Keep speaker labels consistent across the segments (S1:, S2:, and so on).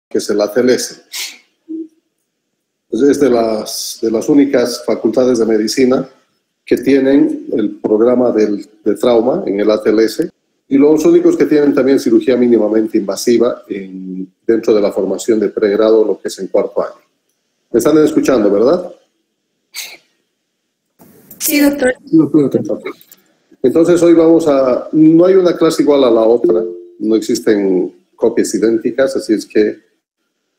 S1: que es el ATLS. Es de las únicas facultades de medicina que tienen el programa de trauma en el ATLS y los únicos que tienen también cirugía mínimamente invasiva dentro de la formación de pregrado, lo que es en cuarto año. ¿Me están escuchando, verdad?
S2: Sí, doctor.
S1: Okay. Entonces hoy no hay una clase igual a la otra, no existen copias idénticas, así es que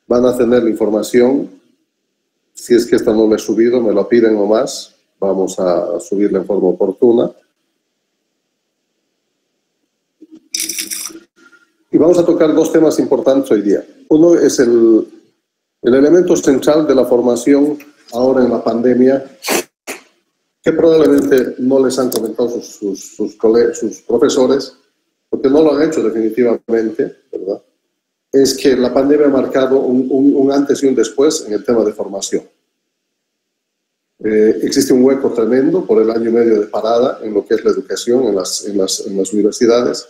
S1: van a tener la información. Si es que esta no la he subido, me lo piden nomás, vamos a subirla en forma oportuna. Y vamos a tocar dos temas importantes hoy día. Uno es el elemento central de la formación ahora en la pandemia, que probablemente no les han comentado sus profesores, porque no lo han hecho definitivamente, ¿verdad? Es que la pandemia ha marcado un antes y un después en el tema de formación. Existe un hueco tremendo por el año y medio de parada en lo que es la educación en las universidades.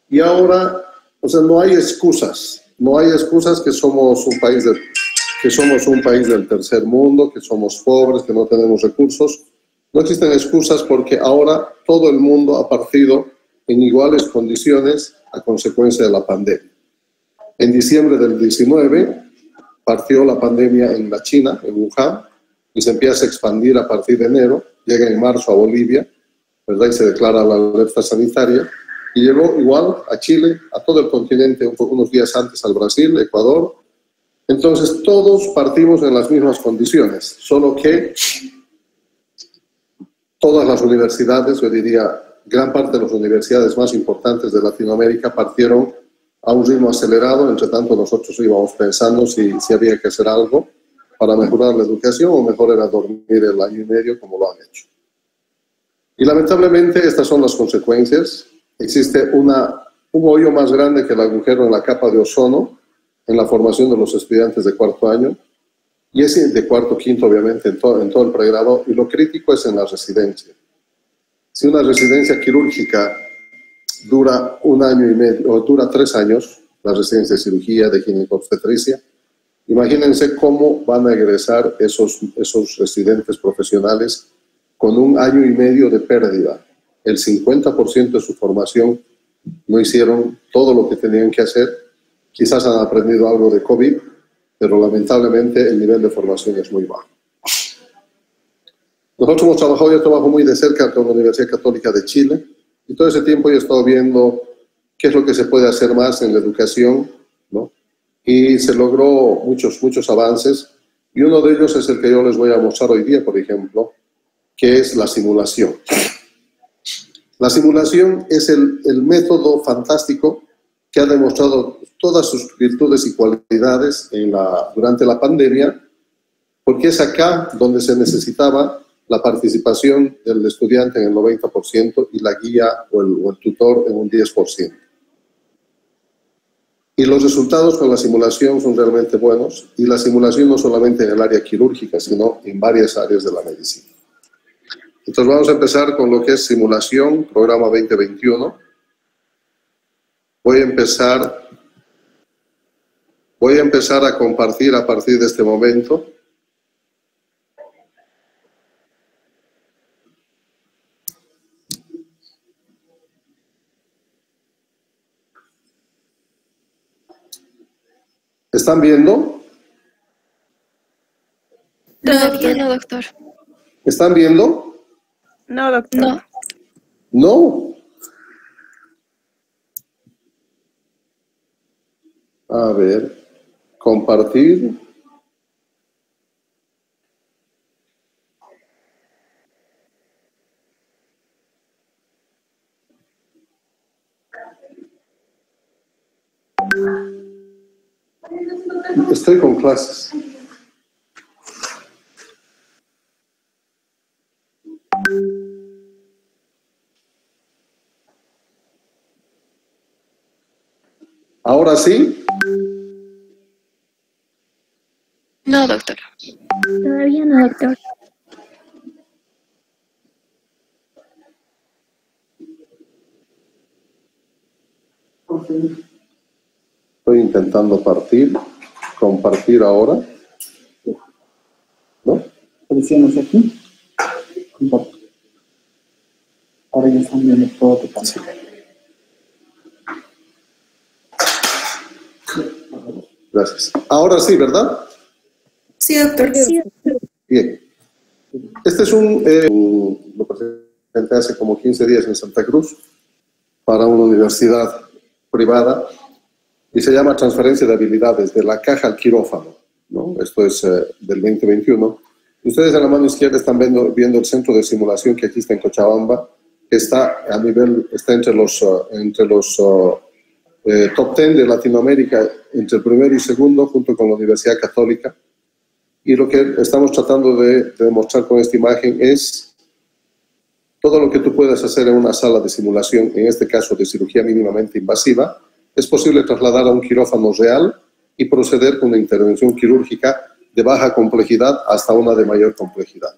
S1: Y ahora, o sea, no hay excusas que somos un país del tercer mundo, que somos pobres, que no tenemos recursos. No existen excusas porque ahora todo el mundo ha partido en iguales condiciones a consecuencia de la pandemia. En diciembre del 19 partió la pandemia en la China, en Wuhan, y se empieza a expandir a partir de enero, llega en marzo a Bolivia, ¿verdad? Y se declara la alerta sanitaria, y llegó igual a Chile, a todo el continente, unos días antes al Brasil, Ecuador. Entonces todos partimos en las mismas condiciones, solo que todas las universidades, yo diría, gran parte de las universidades más importantes de Latinoamérica partieron a un ritmo acelerado, entre tanto nosotros íbamos pensando si había que hacer algo para mejorar la educación o mejor era dormir el año y medio como lo han hecho. Y lamentablemente estas son las consecuencias. Existe un hoyo más grande que el agujero en la capa de ozono en la formación de los estudiantes de cuarto año y es de cuarto, quinto obviamente en todo el pregrado y lo crítico es en la residencia. Si una residencia quirúrgica dura un año y medio o dura 3 años, la residencia de cirugía, de ginecobstetricia, imagínense cómo van a egresar esos residentes profesionales con un año y medio de pérdida. El 50% de su formación no hicieron todo lo que tenían que hacer. Quizás han aprendido algo de COVID, pero lamentablemente el nivel de formación es muy bajo. Nosotros hemos trabajado, yo trabajo muy de cerca con la Universidad Católica de Chile, y todo ese tiempo yo he estado viendo qué es lo que se puede hacer más en la educación, ¿no? Y se logró muchos avances, y uno de ellos es el que yo les voy a mostrar hoy día, por ejemplo, que es la simulación. La simulación es el método fantástico que ha demostrado todas sus virtudes y cualidades durante la pandemia, porque es acá donde se necesitaba la participación del estudiante en el 90% y la guía o el tutor en un 10%. Y los resultados con la simulación son realmente buenos, y la simulación no solamente en el área quirúrgica, sino en varias áreas de la medicina. Entonces vamos a empezar con lo que es simulación, programa 2021. Voy a empezar a compartir a partir de este momento. ¿Están viendo?
S2: Todavía no, doctor.
S1: ¿Están viendo?
S2: No, doctor.
S1: No. A ver, compartir. Estoy con clases. ¿Ahora sí?
S2: No, doctor.
S3: Todavía no, doctor.
S1: Estoy intentando partir. compartir ahora. ¿No?
S4: Presionas aquí. Comparto. Ahora ya están viendo todo tu pantalla.
S1: Gracias. Ahora sí, ¿verdad?
S2: Sí, doctor.
S1: Bien. Este es lo presenté hace como 15 días en Santa Cruz para una universidad privada y se llama Transferencia de Habilidades de la caja al quirófano, ¿no? Esto es del 2021. Ustedes en la mano izquierda están viendo el centro de simulación que existe en Cochabamba, que está entre los top 10 de Latinoamérica, entre el primero y segundo, junto con la Universidad Católica. Y lo que estamos tratando de demostrar con esta imagen es todo lo que tú puedes hacer en una sala de simulación, en este caso de cirugía mínimamente invasiva, es posible trasladar a un quirófano real y proceder con una intervención quirúrgica de baja complejidad hasta una de mayor complejidad.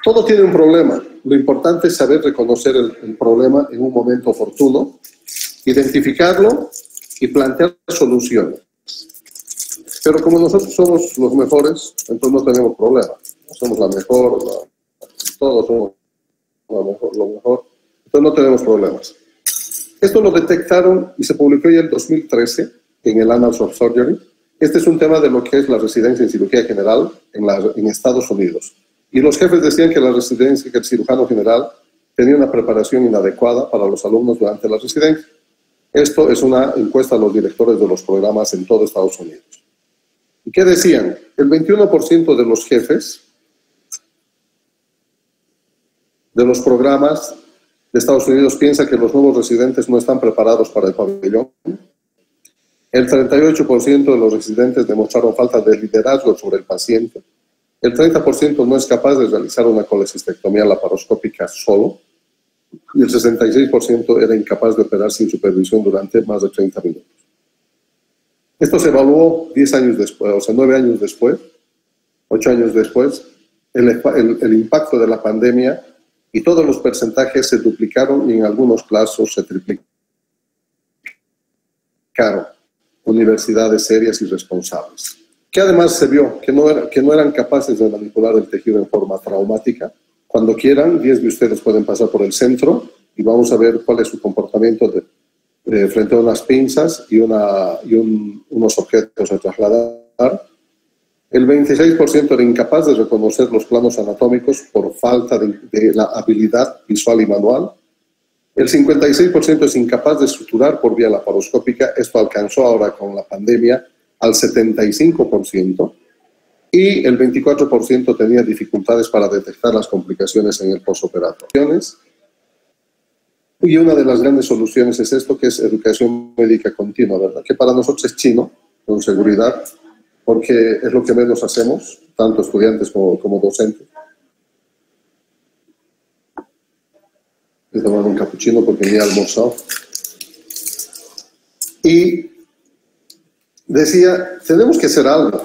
S1: Todo tiene un problema. Lo importante es saber reconocer el problema en un momento oportuno, identificarlo y plantear soluciones. Pero como nosotros somos los mejores, entonces no tenemos problema. Somos la mejor, todos somos lo mejor, entonces no tenemos problemas. Esto lo detectaron y se publicó ya en 2013 en el Annals of Surgery. Este es un tema de lo que es la residencia en cirugía general en Estados Unidos. Y los jefes decían que la residencia, que el cirujano general tenía una preparación inadecuada para los alumnos durante la residencia. Esto es una encuesta a los directores de los programas en todo Estados Unidos. ¿Y qué decían? El 21% de los jefes de los programas de Estados Unidos piensa que los nuevos residentes no están preparados para el pabellón. El 38% de los residentes demostraron falta de liderazgo sobre el paciente. El 30% no es capaz de realizar una colecistectomía laparoscópica solo. Y el 66% era incapaz de operar sin supervisión durante más de 30 minutos. Esto se evaluó 10 años después, o sea, 9 años después, 8 años después. El impacto de la pandemia y todos los porcentajes se duplicaron y en algunos casos se triplicaron. Universidades serias y responsables. Que además se vio que no eran capaces de manipular el tejido en forma traumática. Cuando quieran, 10 de ustedes pueden pasar por el centro y vamos a ver cuál es su comportamiento frente a unas pinzas y unos objetos a trasladar. El 26% era incapaz de reconocer los planos anatómicos por falta de la habilidad visual y manual. El 56% es incapaz de suturar por vía laparoscópica. Esto alcanzó ahora con la pandemia al 75%. Y el 24% tenía dificultades para detectar las complicaciones en el postoperatorio. Y una de las grandes soluciones es esto, que es educación médica continua, ¿verdad? Que para nosotros es chino, con seguridad, porque es lo que menos hacemos, tanto estudiantes como docentes. Voy a tomar un capuchino porque ni he almorzado. Y decía, tenemos que hacer algo.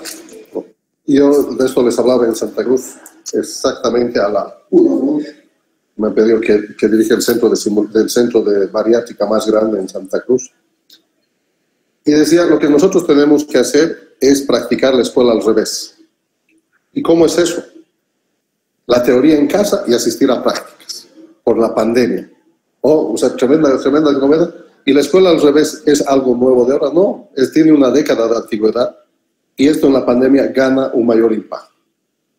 S1: Yo de esto les hablaba en Santa Cruz, exactamente a la 1. Me pidió que dirige el centro de bariátrica más grande en Santa Cruz. Y decía, lo que nosotros tenemos que hacer es practicar la escuela al revés. ¿Y cómo es eso? La teoría en casa y asistir a prácticas, por la pandemia. O sea, tremenda novedad. Y la escuela al revés es algo nuevo de ahora. No, tiene una década de antigüedad. Y esto en la pandemia gana un mayor impacto.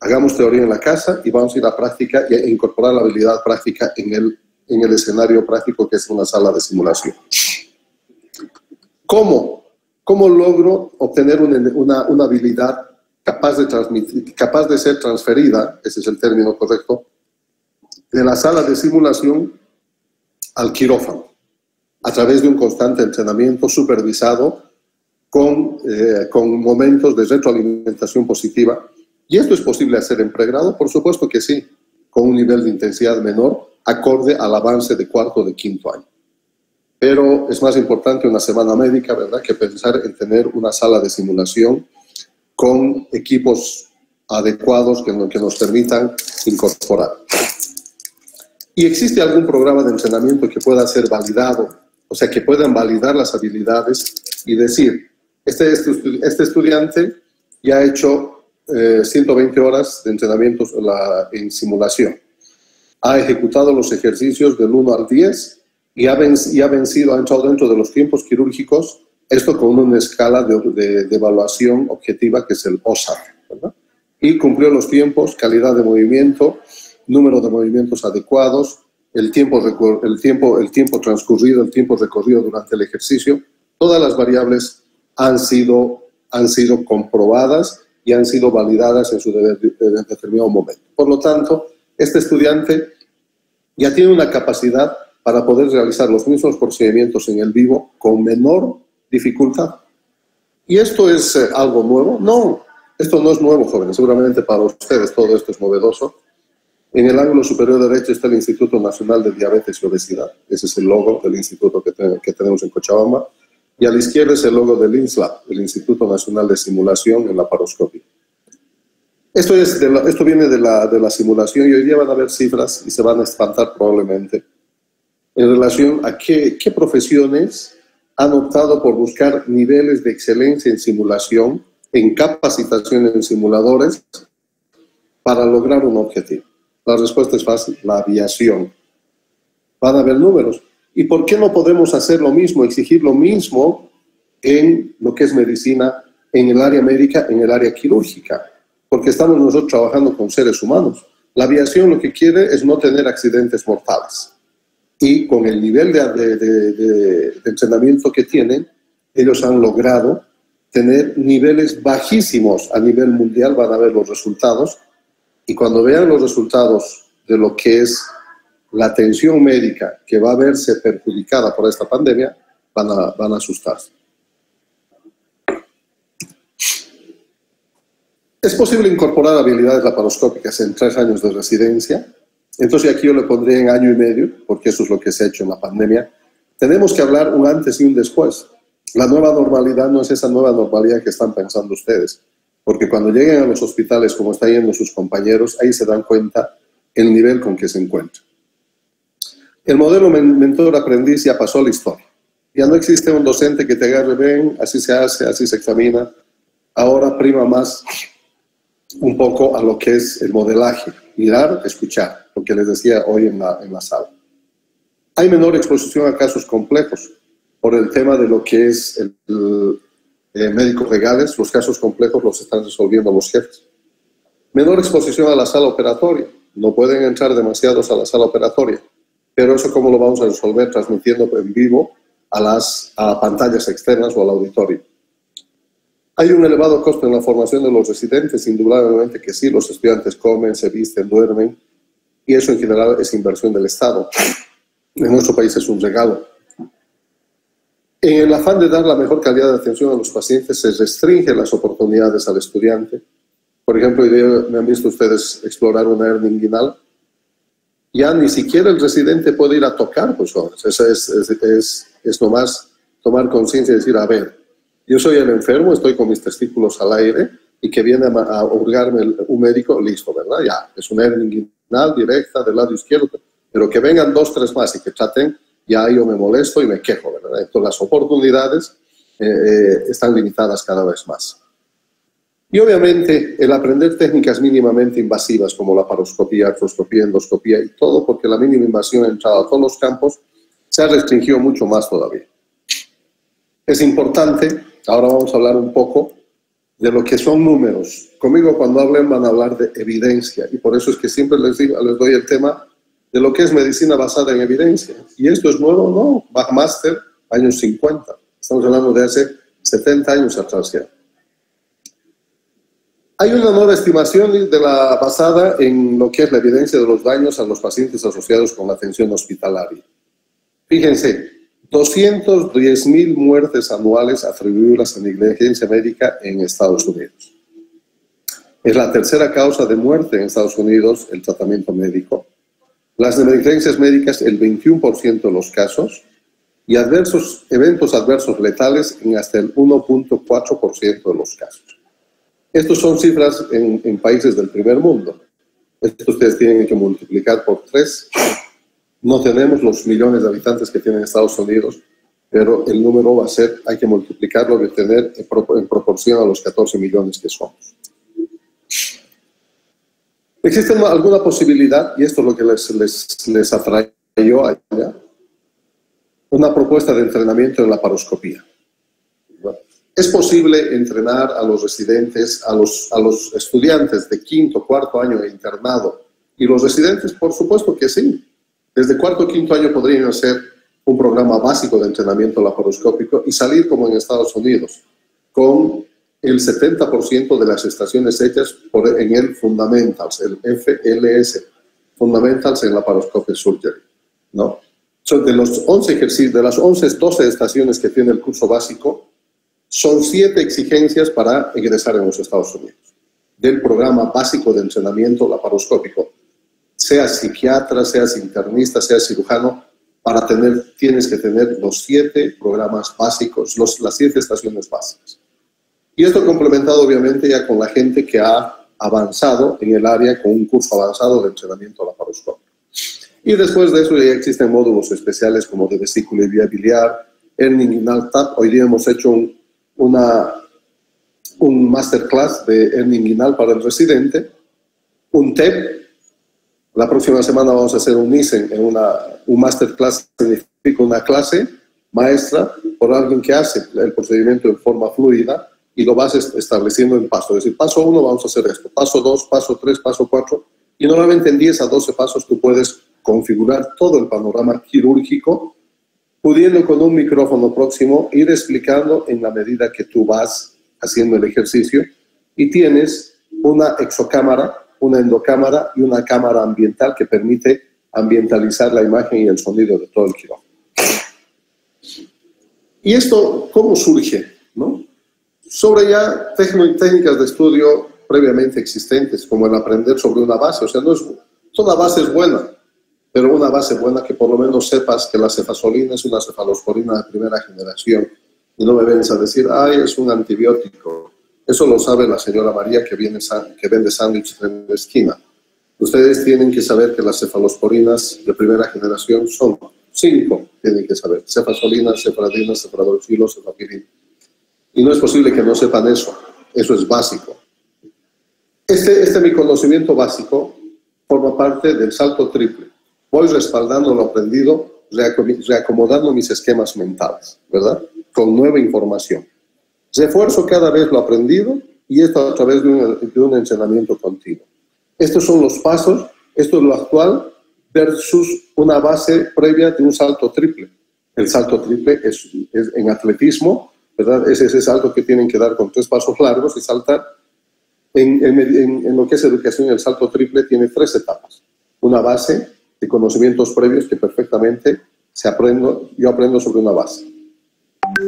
S1: Hagamos teoría en la casa y vamos a ir a práctica e incorporar la habilidad práctica en el escenario práctico que es una sala de simulación. ¿Cómo? ¿Cómo logro obtener una habilidad capaz de ser transferida, ese es el término correcto, de la sala de simulación al quirófano? A través de un constante entrenamiento supervisado con momentos de retroalimentación positiva. ¿Y esto es posible hacer en pregrado? Por supuesto que sí, con un nivel de intensidad menor, acorde al avance de cuarto o de quinto año. Pero es más importante una semana médica, ¿verdad?, que pensar en tener una sala de simulación con equipos adecuados que nos permitan incorporar. ¿Y existe algún programa de entrenamiento que pueda ser validado? O sea, que puedan validar las habilidades y decir, Este estudiante ya ha hecho 120 horas de entrenamiento en simulación. Ha ejecutado los ejercicios del 1 al 10 y ha entrado dentro de los tiempos quirúrgicos, esto con una escala de evaluación objetiva que es el OSAT, ¿verdad? Y cumplió los tiempos, calidad de movimiento, número de movimientos adecuados, el tiempo transcurrido, el tiempo recorrido durante el ejercicio. Todas las variables han sido comprobadas y han sido validadas en su determinado momento. Por lo tanto, este estudiante ya tiene una capacidad para poder realizar los mismos procedimientos en el vivo con menor dificultad. ¿Y esto es algo nuevo? No, esto no es nuevo, jóvenes. Seguramente para ustedes todo esto es novedoso. En el ángulo superior derecho está el Instituto Nacional de Diabetes y Obesidad. Ese es el logo del instituto que tenemos en Cochabamba. Y a la izquierda es el logo del INSLAB, el Instituto Nacional de Simulación en Laparoscopia. Esto viene de la simulación y hoy día van a ver cifras y se van a espantar probablemente en relación a qué profesiones han optado por buscar niveles de excelencia en simulación, en capacitación en simuladores, para lograr un objetivo. La respuesta es fácil, la aviación. Van a ver números. ¿Y por qué no podemos hacer lo mismo, exigir lo mismo en lo que es medicina, en el área médica, en el área quirúrgica? Porque estamos nosotros trabajando con seres humanos. La aviación lo que quiere es no tener accidentes mortales. Y con el nivel de entrenamiento que tienen, ellos han logrado tener niveles bajísimos a nivel mundial. Van a ver los resultados. Y cuando vean los resultados de lo que es la atención médica que va a verse perjudicada por esta pandemia, van a asustarse. ¿Es posible incorporar habilidades laparoscópicas en 3 años de residencia? Entonces aquí yo le pondría en 1 año y medio, porque eso es lo que se ha hecho en la pandemia. Tenemos que hablar un antes y un después. La nueva normalidad no es esa nueva normalidad que están pensando ustedes, porque cuando lleguen a los hospitales, como están yendo sus compañeros, ahí se dan cuenta el nivel con que se encuentran. El modelo mentor-aprendiz ya pasó a la historia. Ya no existe un docente que te agarre, ven, así se hace, así se examina. Ahora prima más un poco a lo que es el modelaje, mirar, escuchar, lo que les decía hoy en la sala. Hay menor exposición a casos complejos por el tema de lo que es médicos legales. Los casos complejos los están resolviendo los jefes. Menor exposición a la sala operatoria. No pueden entrar demasiados a la sala operatoria. Pero eso, ¿cómo lo vamos a resolver? Transmitiendo en vivo a pantallas externas o al auditorio. Hay un elevado costo en la formación de los residentes, indudablemente que sí, los estudiantes comen, se visten, duermen, y eso en general es inversión del Estado. En nuestro país es un regalo. En el afán de dar la mejor calidad de atención a los pacientes, se restringen las oportunidades al estudiante. Por ejemplo, hoy día me han visto ustedes explorar una hernia inguinal. Ya ni siquiera el residente puede ir a tocar, pues, eso es nomás tomar conciencia y decir, a ver, yo soy el enfermo, estoy con mis testículos al aire y que viene a hurgarme un médico, listo, ¿verdad? Ya, es una hernia inguinal directa del lado izquierdo, pero que vengan 2, 3 más y que traten, ya yo me molesto y me quejo, ¿verdad? Entonces las oportunidades están limitadas cada vez más. Y obviamente el aprender técnicas mínimamente invasivas como laparoscopía, artroscopía, endoscopía y todo, porque la mínima invasión ha entrado a todos los campos, se ha restringido mucho más todavía. Es importante, ahora vamos a hablar un poco de lo que son números. Conmigo cuando hablen van a hablar de evidencia y por eso es que siempre les doy el tema de lo que es medicina basada en evidencia. ¿Y esto es nuevo? No, Backmaster, años 50. Estamos hablando de hace 70 años atrás ya. Hay una nueva estimación basada en lo que es la evidencia de los daños a los pacientes asociados con la atención hospitalaria. Fíjense, 210,000 muertes anuales atribuidas a negligencia médica en Estados Unidos. Es la tercera causa de muerte en Estados Unidos, el tratamiento médico. Las negligencias médicas, el 21% de los casos, y eventos adversos letales en hasta el 1.4% de los casos. Estos son cifras en países del primer mundo. Esto ustedes tienen que multiplicar por 3. No tenemos los millones de habitantes que tienen Estados Unidos pero el número va a ser, hay que multiplicarlo, de tener en proporción a los 14 millones que somos. ¿Existe alguna posibilidad, y esto es lo que les atrayó allá, una propuesta de entrenamiento en laparoscopía? Bueno, ¿es posible entrenar a los residentes, a los estudiantes de quinto, cuarto año de internado? Y los residentes, por supuesto que sí. Desde cuarto o quinto año podrían hacer un programa básico de entrenamiento laparoscópico y salir como en Estados Unidos, con el 70% de las estaciones hechas en el Fundamentals, el FLS, Fundamentals en Laparoscopic Surgery, ¿no? De los 11 ejercicios, de las 12 estaciones que tiene el curso básico, son 7 exigencias para egresar en los Estados Unidos, del programa básico de entrenamiento laparoscópico. Seas psiquiatra, seas internista, seas cirujano, tienes que tener los 7 programas básicos, las 7 estaciones básicas. Y esto complementado obviamente ya con la gente que ha avanzado en el área con un curso avanzado de entrenamiento laparoscópico. Y después de eso ya existen módulos especiales como de vesícula y vía biliar, hernia inguinal TAP. Hoy día hemos hecho un masterclass de hernia inguinal para el residente, un TEP. La próxima semana vamos a hacer un ISEN, un masterclass, significa una clase maestra por alguien que hace el procedimiento en forma fluida y lo vas estableciendo en pasos. Es decir, paso 1 vamos a hacer esto, paso 2, paso 3, paso 4, y normalmente en 10 a 12 pasos tú puedes configurar todo el panorama quirúrgico, pudiendo con un micrófono próximo ir explicando en la medida que tú vas haciendo el ejercicio, y tienes una exocámara, una endocámara y una cámara ambiental que permite ambientalizar la imagen y el sonido de todo el quirófano. ¿Y esto cómo surge? ¿No? Sobre ya técnicas de estudio previamente existentes, como el aprender sobre una base. O sea, toda base es buena, pero una base buena que por lo menos sepas que la cefazolina es una cefalosporina de primera generación. Y no me vengas a decir, ay, es un antibiótico. Eso lo sabe la señora María que vende sándwiches en la esquina. Ustedes tienen que saber que las cefalosporinas de primera generación son 5, tienen que saber. Cefazolina, cefradina, cefradolfilo, cefapirina. Y no es posible que no sepan eso. Eso es básico. Mi conocimiento básico forma parte del salto triple. Voy respaldando lo aprendido, reacomodando mis esquemas mentales, ¿verdad? Con nueva información. Refuerzo cada vez lo aprendido y esto a través de un entrenamiento continuo. Estos son los pasos, esto es lo actual versus una base previa de un salto triple. El salto triple es en atletismo, ¿verdad? Es ese salto que tienen que dar con 3 pasos largos y saltar. En lo que es educación, el salto triple tiene 3 etapas. Una base de conocimientos previos que perfectamente yo aprendo sobre una base.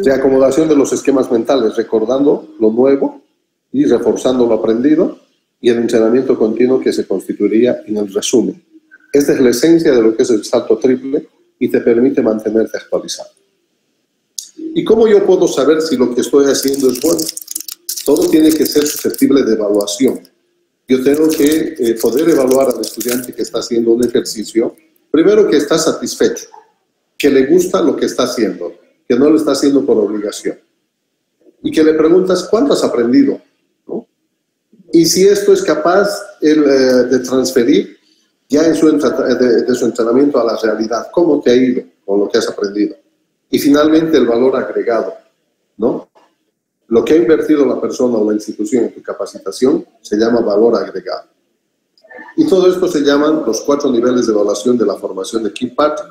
S1: Reacomodación de los esquemas mentales, recordando lo nuevo y reforzando lo aprendido, y el entrenamiento continuo que se constituiría en el resumen. Esta es la esencia de lo que es el salto triple y te permite mantenerte actualizado. ¿Y cómo yo puedo saber si lo que estoy haciendo es bueno? Todo tiene que ser susceptible de evaluación. Yo tengo que poder evaluar al estudiante que está haciendo un ejercicio, primero que está satisfecho, que le gusta lo que está haciendo, que no lo está haciendo por obligación. Y que le preguntas, ¿cuánto has aprendido? ¿No? Y si esto es capaz de transferir ya de su entrenamiento a la realidad, ¿cómo te ha ido con lo que has aprendido? Y finalmente el valor agregado, ¿no? Lo que ha invertido la persona o la institución en tu capacitación se llama valor agregado. Y todo esto se llaman los 4 niveles de evaluación de la formación de Kilpatrick,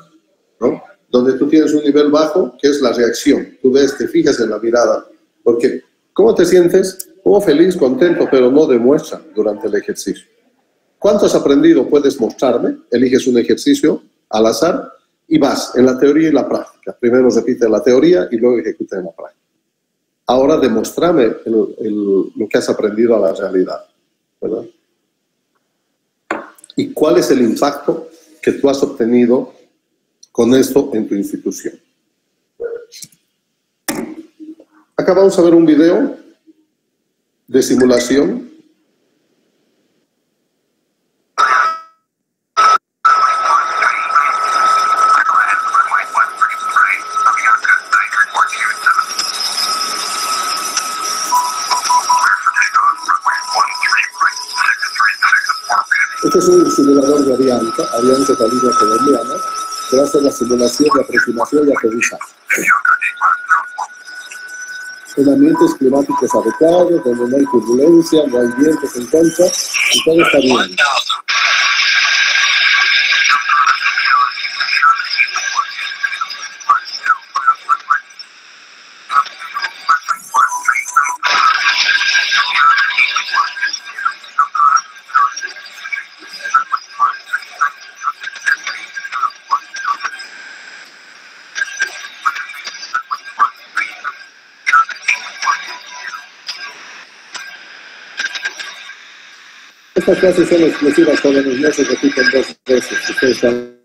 S1: ¿no? Donde tú tienes un nivel bajo, que es la reacción. Tú ves, te fijas en la mirada. Porque, ¿cómo te sientes? Como feliz, contento, pero no demuestra durante el ejercicio. ¿Cuánto has aprendido? Puedes mostrarme. Eliges un ejercicio al azar y vas en la teoría y la práctica. Primero repite la teoría y luego ejecuta en la práctica. Ahora demostrame lo que has aprendido a la realidad, ¿verdad? ¿Y cuál es el impacto que tú has obtenido con esto en tu institución? Acá vamos a ver un video de simulación. Este es un simulador de Avianca de línea colombiana, que va a hacer la simulación de aproximación y aterrizaje. En ambientes climáticos adecuados, donde no hay turbulencia, no hay vientos en contra, y todo está bien. Estas clases son exclusivas, jóvenes, no se repiten 2 veces. Ustedes están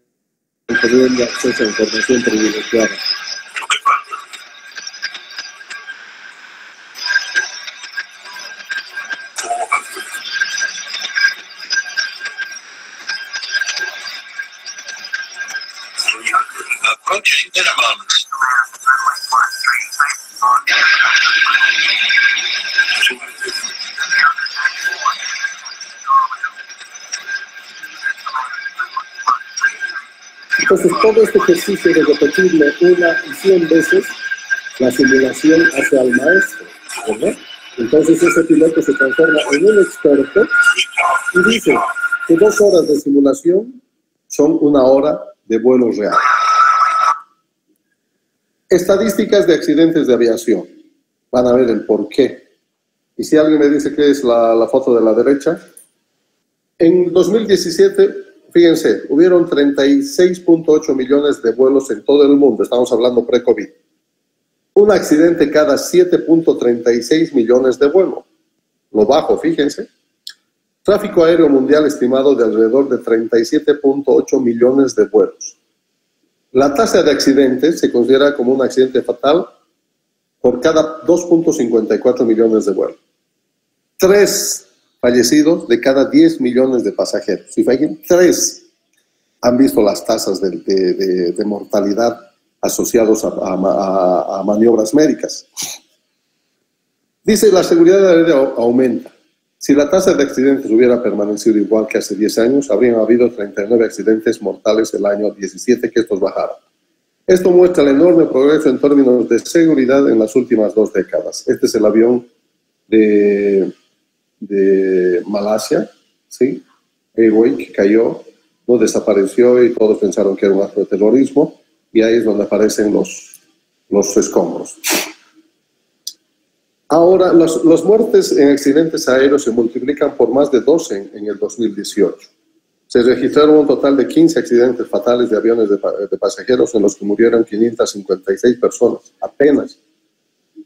S1: teniendo acceso a información privilegiada.
S5: Approaching minimums.
S1: Entonces, todo este ejercicio de repetirlo 1 y 100 veces, la simulación hace al maestro, ¿verdad? Entonces, ese piloto se transforma en un experto y dice que 2 horas de simulación son 1 hora de vuelo real. Estadísticas de accidentes de aviación. Van a ver el por qué. Y si alguien me dice que es la foto de la derecha, en 2017... Fíjense, hubieron 36.8 millones de vuelos en todo el mundo, estamos hablando pre-COVID. Un accidente cada 7.36 millones de vuelos. Lo bajo, fíjense. Tráfico aéreo mundial estimado de alrededor de 37.8 millones de vuelos. La tasa de accidentes se considera como un accidente fatal por cada 2.54 millones de vuelos. 3 fallecidos de cada 10 millones de pasajeros. Si fallan 3, han visto las tasas de mortalidad asociados a maniobras médicas. Dice, la seguridad aérea aumenta. Si la tasa de accidentes hubiera permanecido igual que hace 10 años, habrían habido 39 accidentes mortales el año 17 que estos bajaron. Esto muestra el enorme progreso en términos de seguridad en las últimas 2 décadas. Este es el avión de Malasia, ¿sí? Airways, que cayó, no desapareció y todos pensaron que era un acto de terrorismo, y ahí es donde aparecen los escombros. Ahora, las muertes en accidentes aéreos se multiplican por más de 12 en el 2018. Se registraron un total de 15 accidentes fatales de aviones de pasajeros en los que murieron 556 personas, apenas.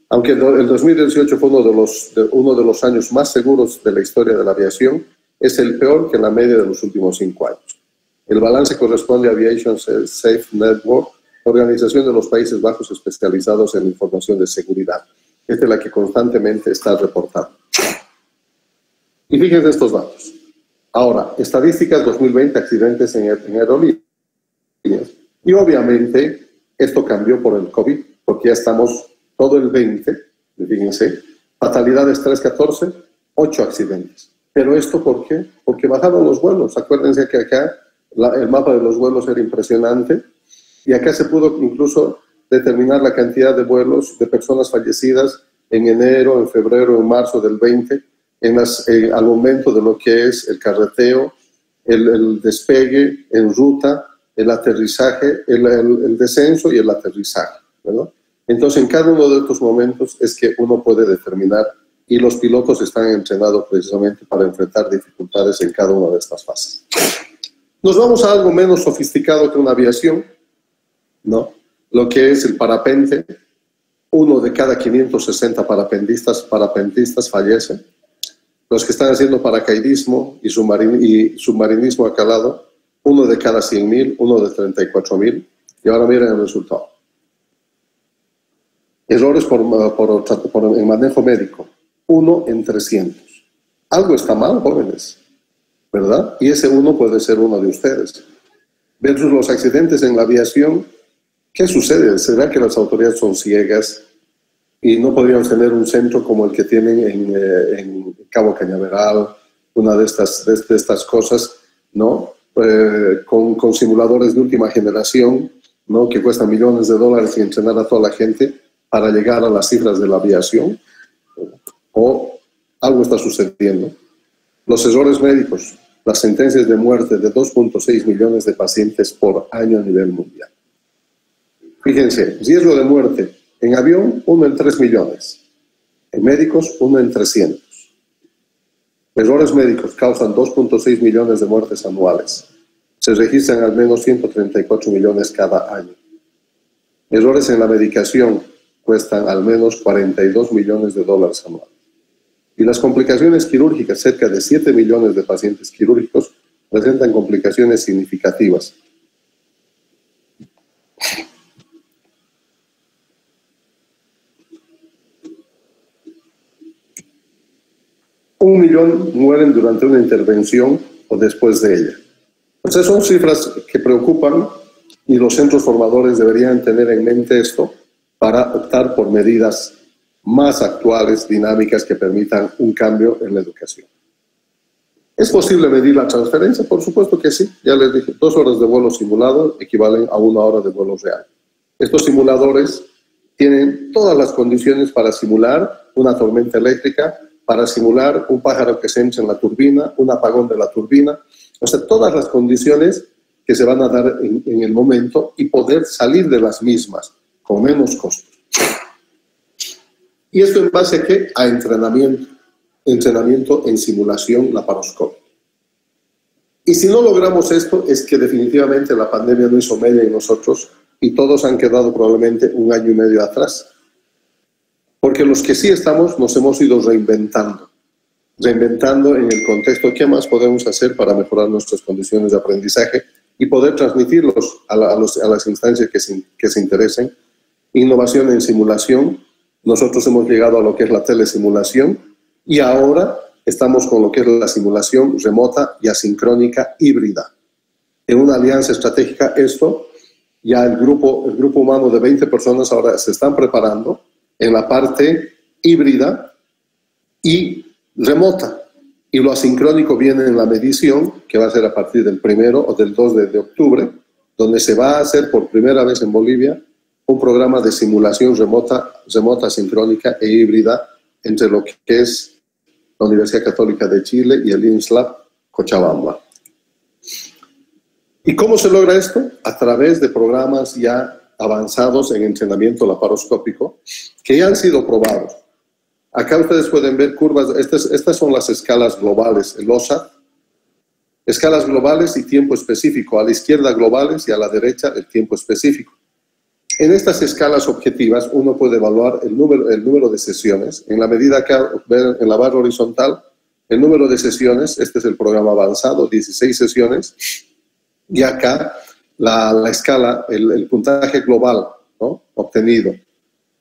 S1: Aunque el 2018 fue uno de los años más seguros de la historia de la aviación, es el peor que en la media de los últimos 5 años. El balance corresponde a Aviation Safe Network, organización de los Países Bajos especializados en información de seguridad. Esta es la que constantemente está reportando. Y fíjense estos datos. Ahora, estadísticas 2020, accidentes en aerolíneas. Y obviamente esto cambió por el COVID, porque ya estamos todo el 20, fíjense, fatalidades 314, 8 accidentes. ¿Pero esto por qué? Porque bajaron los vuelos. Acuérdense que acá el mapa de los vuelos era impresionante y acá se pudo incluso determinar la cantidad de vuelos de personas fallecidas en enero, en febrero, en marzo del 20, al momento de lo que es el carreteo, el despegue en ruta, el aterrizaje, el descenso y el aterrizaje, ¿verdad? Entonces, en cada uno de estos momentos es que uno puede determinar, y los pilotos están entrenados precisamente para enfrentar dificultades en cada una de estas fases. Nos vamos a algo menos sofisticado que una aviación, ¿no? Lo que es el parapente. 1 de cada 560 parapentistas fallece. Los que están haciendo paracaidismo y submarinismo a calado, 1 de cada 100.000, 1 de 34.000. Y ahora miren el resultado. Errores en manejo médico, 1 en 300. Algo está mal, jóvenes, ¿verdad? Y ese 1 puede ser uno de ustedes. Versus los accidentes en la aviación, ¿qué sucede? ¿Será que las autoridades son ciegas y no podríamos tener un centro como el que tienen en Cabo Cañaveral, una de estas cosas, ¿no? Con simuladores de última generación, ¿no? Que cuestan millones de dólares y entrenar a toda la gente para llegar a las cifras de la aviación, o algo está sucediendo. Los errores médicos, las sentencias de muerte de 2.6 millones de pacientes por año a nivel mundial. Fíjense, riesgo de muerte en avión, 1 en 3 millones. En médicos, 1 en 300. Errores médicos causan 2.6 millones de muertes anuales. Se registran al menos 134 millones cada año. Errores en la medicación cuestan al menos 42 millones de dólares anuales. Y las complicaciones quirúrgicas, cerca de 7 millones de pacientes quirúrgicos presentan complicaciones significativas. Un millón mueren durante una intervención o después de ella. Entonces son cifras que preocupan y los centros formadores deberían tener en mente esto para optar por medidas más actuales, dinámicas, que permitan un cambio en la educación. ¿Es posible medir la transferencia? Por supuesto que sí. Ya les dije, 2 horas de vuelo simulado equivalen a 1 hora de vuelo real. Estos simuladores tienen todas las condiciones para simular una tormenta eléctrica, para simular un pájaro que se entra en la turbina, un apagón de la turbina. O sea, todas las condiciones que se van a dar en el momento y poder salir de las mismas con menos costos. ¿Y esto en base a qué? A entrenamiento. Entrenamiento en simulación laparoscópica. Y si no logramos esto, es que definitivamente la pandemia no hizo media en nosotros y todos han quedado probablemente 1 año y medio atrás. Porque los que sí estamos nos hemos ido reinventando. Reinventando en el contexto qué más podemos hacer para mejorar nuestras condiciones de aprendizaje y poder transmitirlos a las instancias que se interesen. Innovación en simulación. Nosotros hemos llegado a lo que es la telesimulación y ahora estamos con lo que es la simulación remota y asincrónica híbrida. En una alianza estratégica, esto, ya el grupo humano de 20 personas ahora se están preparando en la parte híbrida y remota. Y lo asincrónico viene en la medición, que va a ser a partir del 1 o del 2 de octubre, donde se va a hacer por primera vez en Bolivia un programa de simulación remota, sincrónica e híbrida entre lo que es la Universidad Católica de Chile y el INSLAB Cochabamba. ¿Y cómo se logra esto? A través de programas ya avanzados en entrenamiento laparoscópico que ya han sido probados. Acá ustedes pueden ver curvas, estas son las escalas globales, el OSAT, escalas globales y tiempo específico, a la izquierda globales y a la derecha el tiempo específico. En estas escalas objetivas uno puede evaluar el número de sesiones. En la medida que ven en la barra horizontal, el número de sesiones, este es el programa avanzado, 16 sesiones, y acá la escala, el puntaje global, ¿no?, obtenido,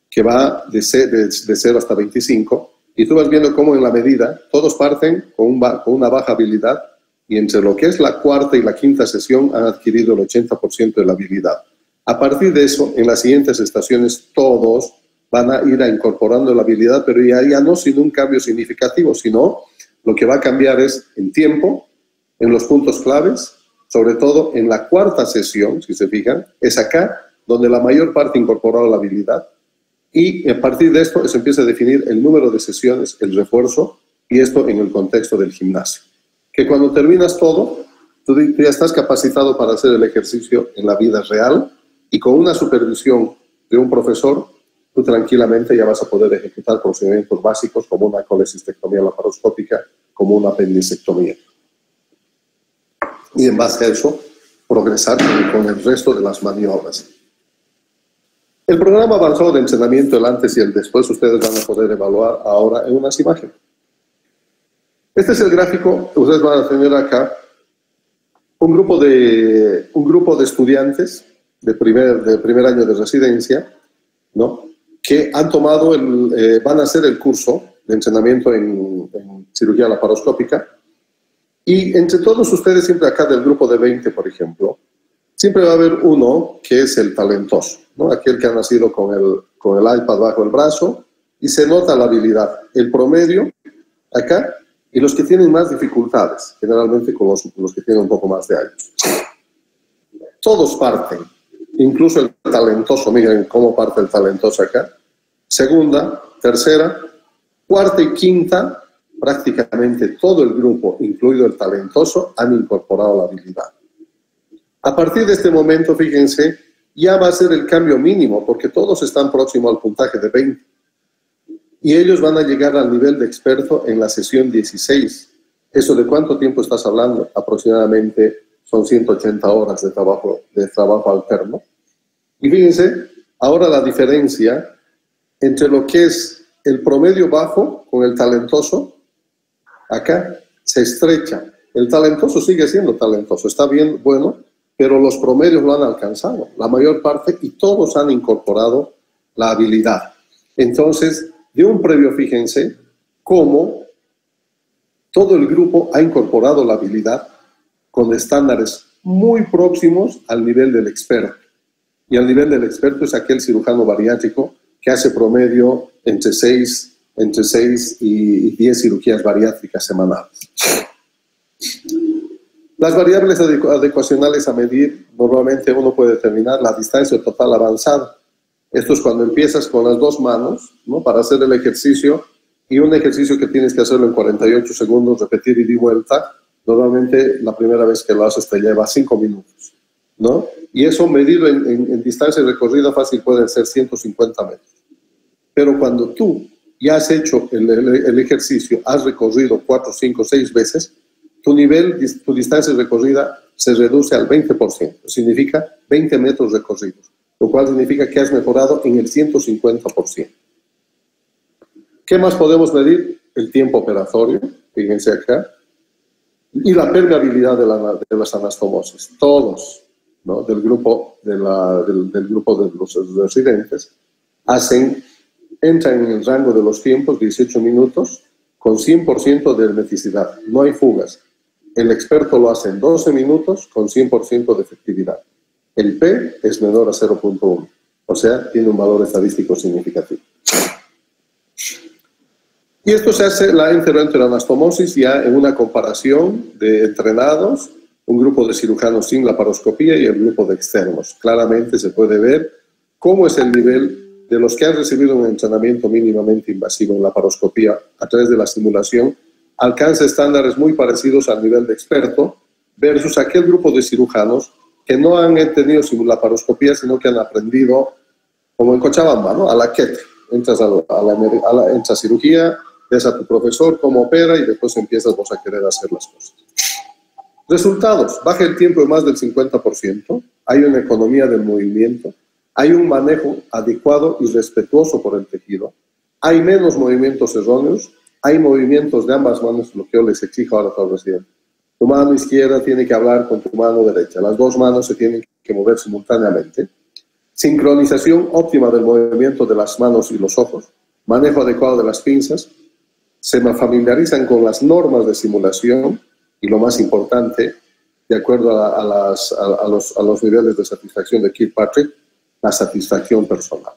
S1: que va de 0 hasta 25, y tú vas viendo cómo en la medida todos parten con una baja habilidad, y entre lo que es la cuarta y la quinta sesión han adquirido el 80% de la habilidad. A partir de eso, en las siguientes estaciones, todos van a ir incorporando la habilidad, pero ya no sin un cambio significativo, sino lo que va a cambiar es en tiempo, en los puntos claves, sobre todo en la cuarta sesión, si se fijan, es acá donde la mayor parte incorporó la habilidad, y a partir de esto se empieza a definir el número de sesiones, el refuerzo, y esto en el contexto del gimnasio. Que cuando terminas todo, tú ya estás capacitado para hacer el ejercicio en la vida real, y con una supervisión de un profesor, tú tranquilamente ya vas a poder ejecutar procedimientos básicos como una colecistectomía laparoscópica, como una apendicectomía. Y en base a eso, progresar con el resto de las maniobras. El programa avanzado de entrenamiento, el antes y el después, ustedes van a poder evaluar ahora en unas imágenes. Este es el gráfico, ustedes van a tener acá un grupo de estudiantes de primer año de residencia, ¿no?, que han tomado van a hacer el curso de entrenamiento en cirugía laparoscópica, y entre todos ustedes, siempre acá del grupo de 20, por ejemplo, siempre va a haber uno que es el talentoso, ¿no?, aquel que ha nacido con el iPad bajo el brazo y se nota la habilidad. El promedio acá y los que tienen más dificultades, generalmente con los que tienen un poco más de años. Todos parten, incluso el talentoso, miren cómo parte el talentoso acá. Segunda, tercera, cuarta y quinta, prácticamente todo el grupo, incluido el talentoso, han incorporado la habilidad. A partir de este momento, fíjense, ya va a ser el cambio mínimo, porque todos están próximos al puntaje de 20. Y ellos van a llegar al nivel de experto en la sesión 16. ¿Eso de cuánto tiempo estás hablando? Aproximadamente son 180 horas de trabajo alterno. Y fíjense, ahora la diferencia entre lo que es el promedio bajo con el talentoso, acá se estrecha. El talentoso sigue siendo talentoso, está bien, bueno, pero los promedios lo han alcanzado, la mayor parte, y todos han incorporado la habilidad. Entonces, de un previo, fíjense cómo todo el grupo ha incorporado la habilidad con estándares muy próximos al nivel del experto. Y al nivel del experto es aquel cirujano bariátrico que hace promedio entre 6 y 10 cirugías bariátricas semanales. Las variables adecuacionales a medir, normalmente uno puede determinar la distancia total avanzada. Esto es cuando empiezas con las dos manos, ¿no?, para hacer el ejercicio, y un ejercicio que tienes que hacerlo en 48 segundos, repetir ida y vuelta. Normalmente la primera vez que lo haces te lleva 5 minutos, ¿no? Y eso medido en distancia recorrida fácil pueden ser 150 metros. Pero cuando tú ya has hecho el ejercicio, has recorrido 4, 5, 6 veces, tu distancia recorrida se reduce al 20%. Significa 20 metros recorridos, lo cual significa que has mejorado en el 150%. ¿Qué más podemos medir? El tiempo operatorio, fíjense acá, y la permeabilidad de las anastomosis. Todos, ¿no?, del grupo de los residentes entran en el rango de los tiempos, 18 minutos, con 100% de hermeticidad. No hay fugas. El experto lo hace en 12 minutos con 100% de efectividad. El P es menor a 0.1, o sea, tiene un valor estadístico significativo. Y esto se hace la enteroanastomosis ya en una comparación de entrenados, un grupo de cirujanos sin laparoscopía y el grupo de externos. Claramente se puede ver cómo es el nivel de los que han recibido un entrenamiento mínimamente invasivo en laparoscopía a través de la simulación, alcanza estándares muy parecidos al nivel de experto versus aquel grupo de cirujanos que no han tenido laparoscopía, sino que han aprendido, como en Cochabamba, ¿no?, a la quete. Entras a cirugía, ves a tu profesor cómo opera y después empiezas vos a querer hacer las cosas. Resultados: baja el tiempo de más del 50%, hay una economía del movimiento, hay un manejo adecuado y respetuoso por el tejido, hay menos movimientos erróneos, hay movimientos de ambas manos, lo que yo les exijo ahora a todos los residentes. Tu mano izquierda tiene que hablar con tu mano derecha, las dos manos se tienen que mover simultáneamente, sincronización óptima del movimiento de las manos y los ojos, manejo adecuado de las pinzas, se familiarizan con las normas de simulación y, lo más importante, de acuerdo a los niveles de satisfacción de Kirkpatrick, la satisfacción personal.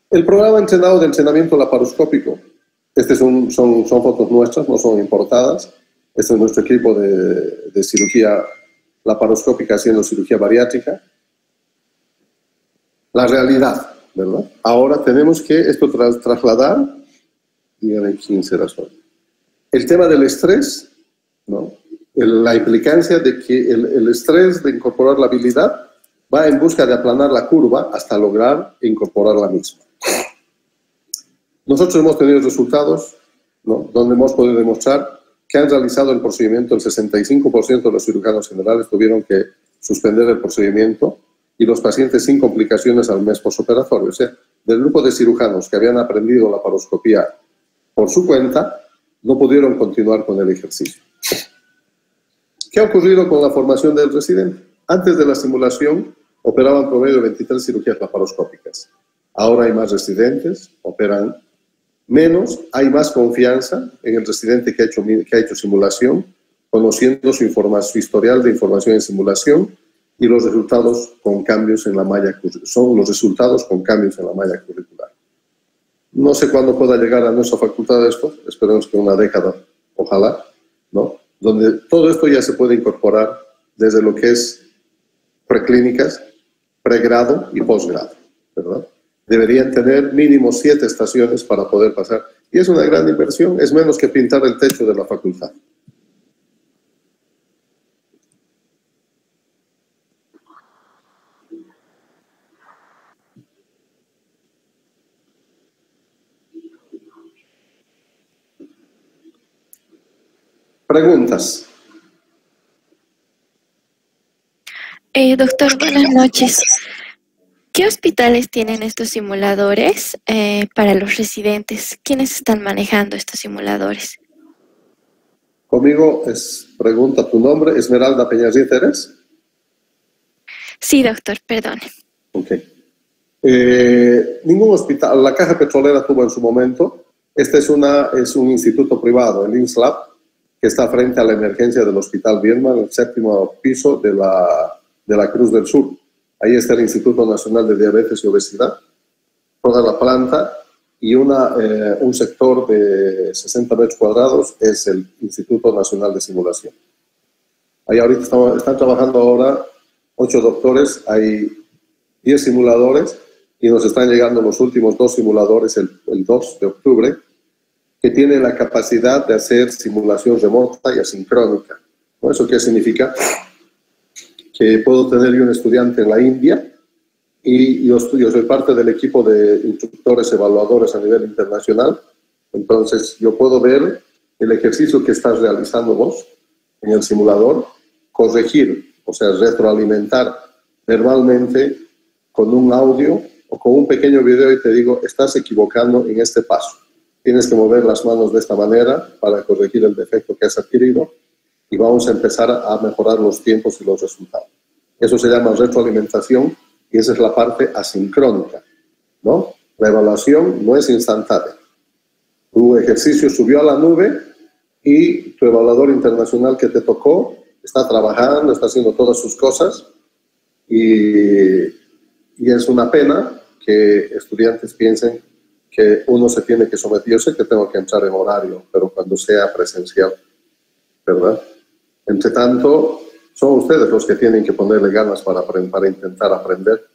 S1: El programa entrenado de entrenamiento laparoscópico, son fotos nuestras, no son importadas. Este es nuestro equipo de cirugía laparoscópica haciendo cirugía bariátrica. La realidad, ¿verdad? Ahora tenemos que esto trasladar, díganme quién será solo. El tema del estrés, ¿no? La implicancia de que el estrés de incorporar la habilidad va en busca de aplanar la curva hasta lograr incorporar la misma. Nosotros hemos tenido resultados, ¿no?, donde hemos podido demostrar que han realizado el procedimiento, el 65% de los cirujanos generales tuvieron que suspender el procedimiento y los pacientes sin complicaciones al mes postoperatorio. O sea, del grupo de cirujanos que habían aprendido la laparoscopía por su cuenta, no pudieron continuar con el ejercicio. ¿Qué ha ocurrido con la formación del residente? Antes de la simulación, operaban promedio de 23 cirugías laparoscópicas. Ahora hay más residentes, operan menos, hay más confianza en el residente que ha hecho simulación, conociendo su historial de información en simulación, y los resultados con cambios en la malla curricular. No sé cuándo pueda llegar a nuestra facultad esto, esperemos que una década, ojalá, ¿no? Donde todo esto ya se puede incorporar desde lo que es preclínicas, pregrado y posgrado, ¿verdad? Deberían tener mínimo 7 estaciones para poder pasar. Y es una gran inversión, es menos que pintar el techo de la facultad. Preguntas.
S3: Doctor, buenas noches. ¿Qué hospitales tienen estos simuladores para los residentes? ¿Quiénes están manejando estos simuladores?
S1: Conmigo pregunta tu nombre, Esmeralda Peñasín, ¿eres?
S3: Sí, doctor, perdone.
S1: Ok. Ningún hospital, la Caja Petrolera tuvo en su momento, este es un instituto privado, el INSLAB, que está frente a la emergencia del Hospital Birman, el 7º piso de la Cruz del Sur. Ahí está el Instituto Nacional de Diabetes y Obesidad, toda la planta, y un sector de 60 metros cuadrados es el Instituto Nacional de Simulación. Ahí ahorita están trabajando ahora 8 doctores, hay 10 simuladores, y nos están llegando los últimos 2 simuladores el 2 de octubre, que tienen la capacidad de hacer simulación remota y asincrónica. ¿No? ¿Eso qué significa? Que puedo tener yo un estudiante en la India y yo soy parte del equipo de instructores evaluadores a nivel internacional. Entonces yo puedo ver el ejercicio que estás realizando vos en el simulador, corregir, o sea, retroalimentar verbalmente con un audio o con un pequeño video y te digo, estás equivocando en este paso. Tienes que mover las manos de esta manera para corregir el defecto que has adquirido y vamos a empezar a mejorar los tiempos y los resultados. Eso se llama retroalimentación y esa es la parte asincrónica, ¿no? La evaluación no es instantánea. Tu ejercicio subió a la nube y tu evaluador internacional que te tocó está trabajando, está haciendo todas sus cosas y es una pena que estudiantes piensen que uno se tiene que someter. Yo sé que tengo que entrar en horario, pero cuando sea presencial, ¿verdad? Entre tanto, son ustedes los que tienen que ponerle ganas para intentar aprender.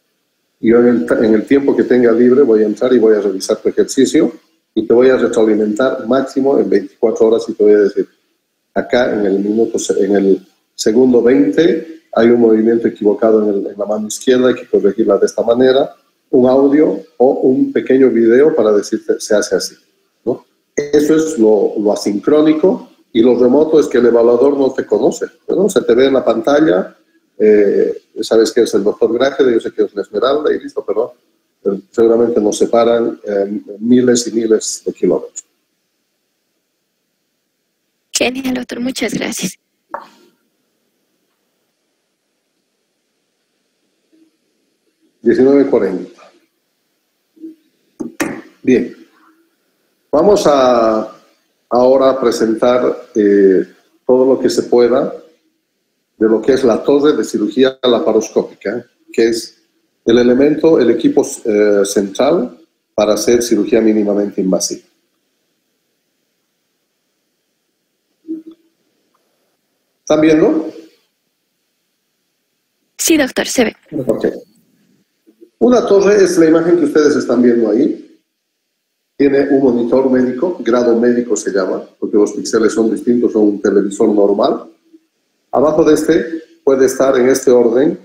S1: Y yo en el tiempo que tenga libre voy a entrar y voy a revisar tu ejercicio y te voy a retroalimentar máximo en 24 horas y te voy a decir, acá en el segundo 20 hay un movimiento equivocado en la mano izquierda, hay que corregirla de esta manera, un audio o un pequeño video para decirte se hace así, ¿no? Eso es lo asincrónico. Y lo remoto es que el evaluador no te conoce, ¿no? Se te ve en la pantalla, sabes que es el doctor Grajeda, yo sé que es la Esmeralda y listo, pero seguramente nos separan miles y miles de kilómetros.
S3: Genial, doctor, muchas gracias.
S1: $19:40. Bien, vamos ahora a presentar todo lo que se pueda de lo que es la torre de cirugía laparoscópica, que es el equipo central para hacer cirugía mínimamente invasiva. ¿Están viendo?
S3: Sí, doctor, se ve.
S1: Ok. Una torre es la imagen que ustedes están viendo ahí. Tiene un monitor médico, grado médico se llama, porque los píxeles son distintos a un televisor normal. Abajo de este puede estar en este orden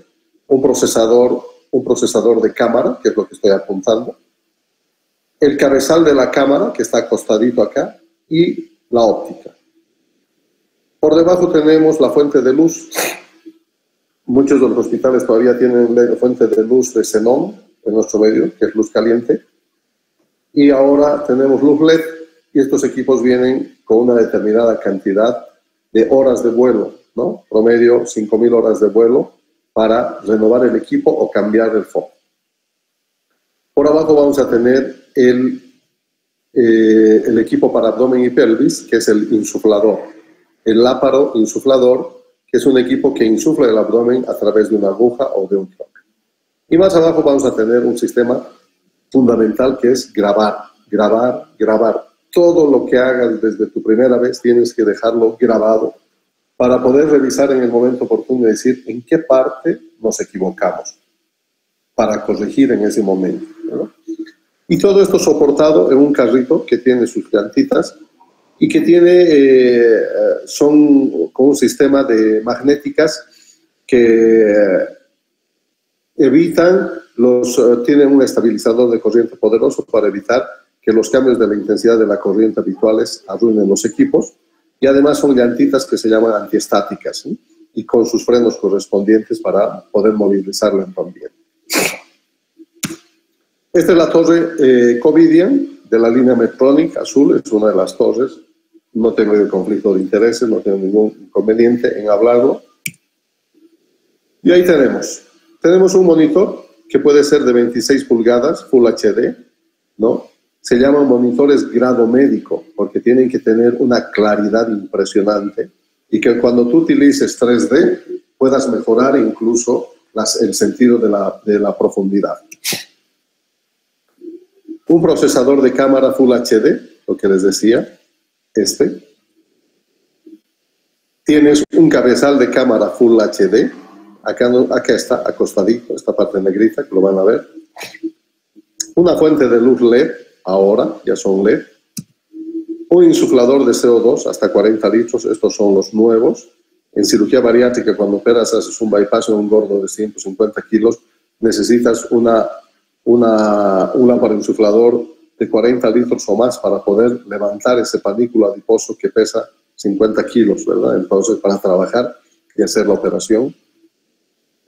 S1: un procesador de cámara, que es lo que estoy apuntando, el cabezal de la cámara, que está acostadito acá, y la óptica. Por debajo tenemos la fuente de luz. Muchos de los hospitales todavía tienen la fuente de luz de xenón en nuestro medio, que es luz caliente. Y ahora tenemos luz LED y estos equipos vienen con una determinada cantidad de horas de vuelo, ¿no? Promedio 5.000 horas de vuelo para renovar el equipo o cambiar el foco. Por abajo vamos a tener el equipo para abdomen y pelvis, que es el insuflador. El láparo insuflador, que es un equipo que insufla el abdomen a través de una aguja o de un troque. Y más abajo vamos a tener un sistema fundamental que es grabar. grabar, grabar. Todo lo que hagas desde tu primera vez tienes que dejarlo grabado para poder revisar en el momento oportuno y decir en qué parte nos equivocamos para corregir en ese momento, ¿no? Y todo esto soportado en un carrito que tiene sus llantitas y que tiene, son con un sistema de magnéticas que evitan, tienen un estabilizador de corriente poderoso para evitar que los cambios de la intensidad de la corriente habituales arruinen los equipos, y además son llantitas que se llaman antiestáticas, ¿sí? Y con sus frenos correspondientes para poder movilizarlo en tu ambiente. Esta es la torre Covidian de la línea Medtronic azul, es una de las torres. No tengo conflicto de intereses, no tengo ningún inconveniente en hablarlo. Y ahí tenemos un monitor que puede ser de 26 pulgadas, Full HD, ¿no? Se llaman monitores grado médico porque tienen que tener una claridad impresionante y que cuando tú utilices 3D puedas mejorar incluso el sentido de la profundidad. Un procesador de cámara Full HD, lo que les decía, Tienes un cabezal de cámara Full HD, acá está acostadito, esta parte negrita, que lo van a ver. Una fuente de luz LED, ahora ya son LED. Un insuflador de CO2 hasta 40 litros, estos son los nuevos. En cirugía bariátrica, cuando operas, haces un bypass en un gordo de 150 kilos, necesitas un lámpara insuflador de 40 litros o más para poder levantar ese panículo adiposo que pesa 50 kilos, ¿verdad? Entonces, para trabajar y hacer la operación.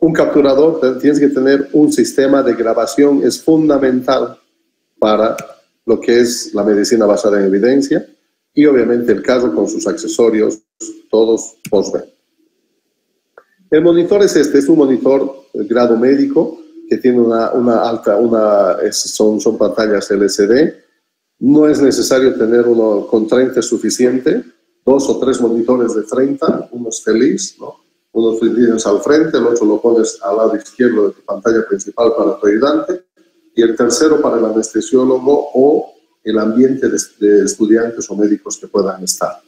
S1: Un capturador, tienes que tener un sistema de grabación, es fundamental para lo que es la medicina basada en evidencia, y obviamente el carro con sus accesorios, todos post-venta. El monitor es es un monitor de grado médico que tiene son pantallas LCD. No es necesario tener uno con 30, es suficiente. 2 o 3 monitores de 30, uno es feliz, ¿no? Uno tienes al frente, el otro lo pones al lado izquierdo de tu pantalla principal para tu ayudante, y el tercero para el anestesiólogo o el ambiente de estudiantes o médicos que puedan estar.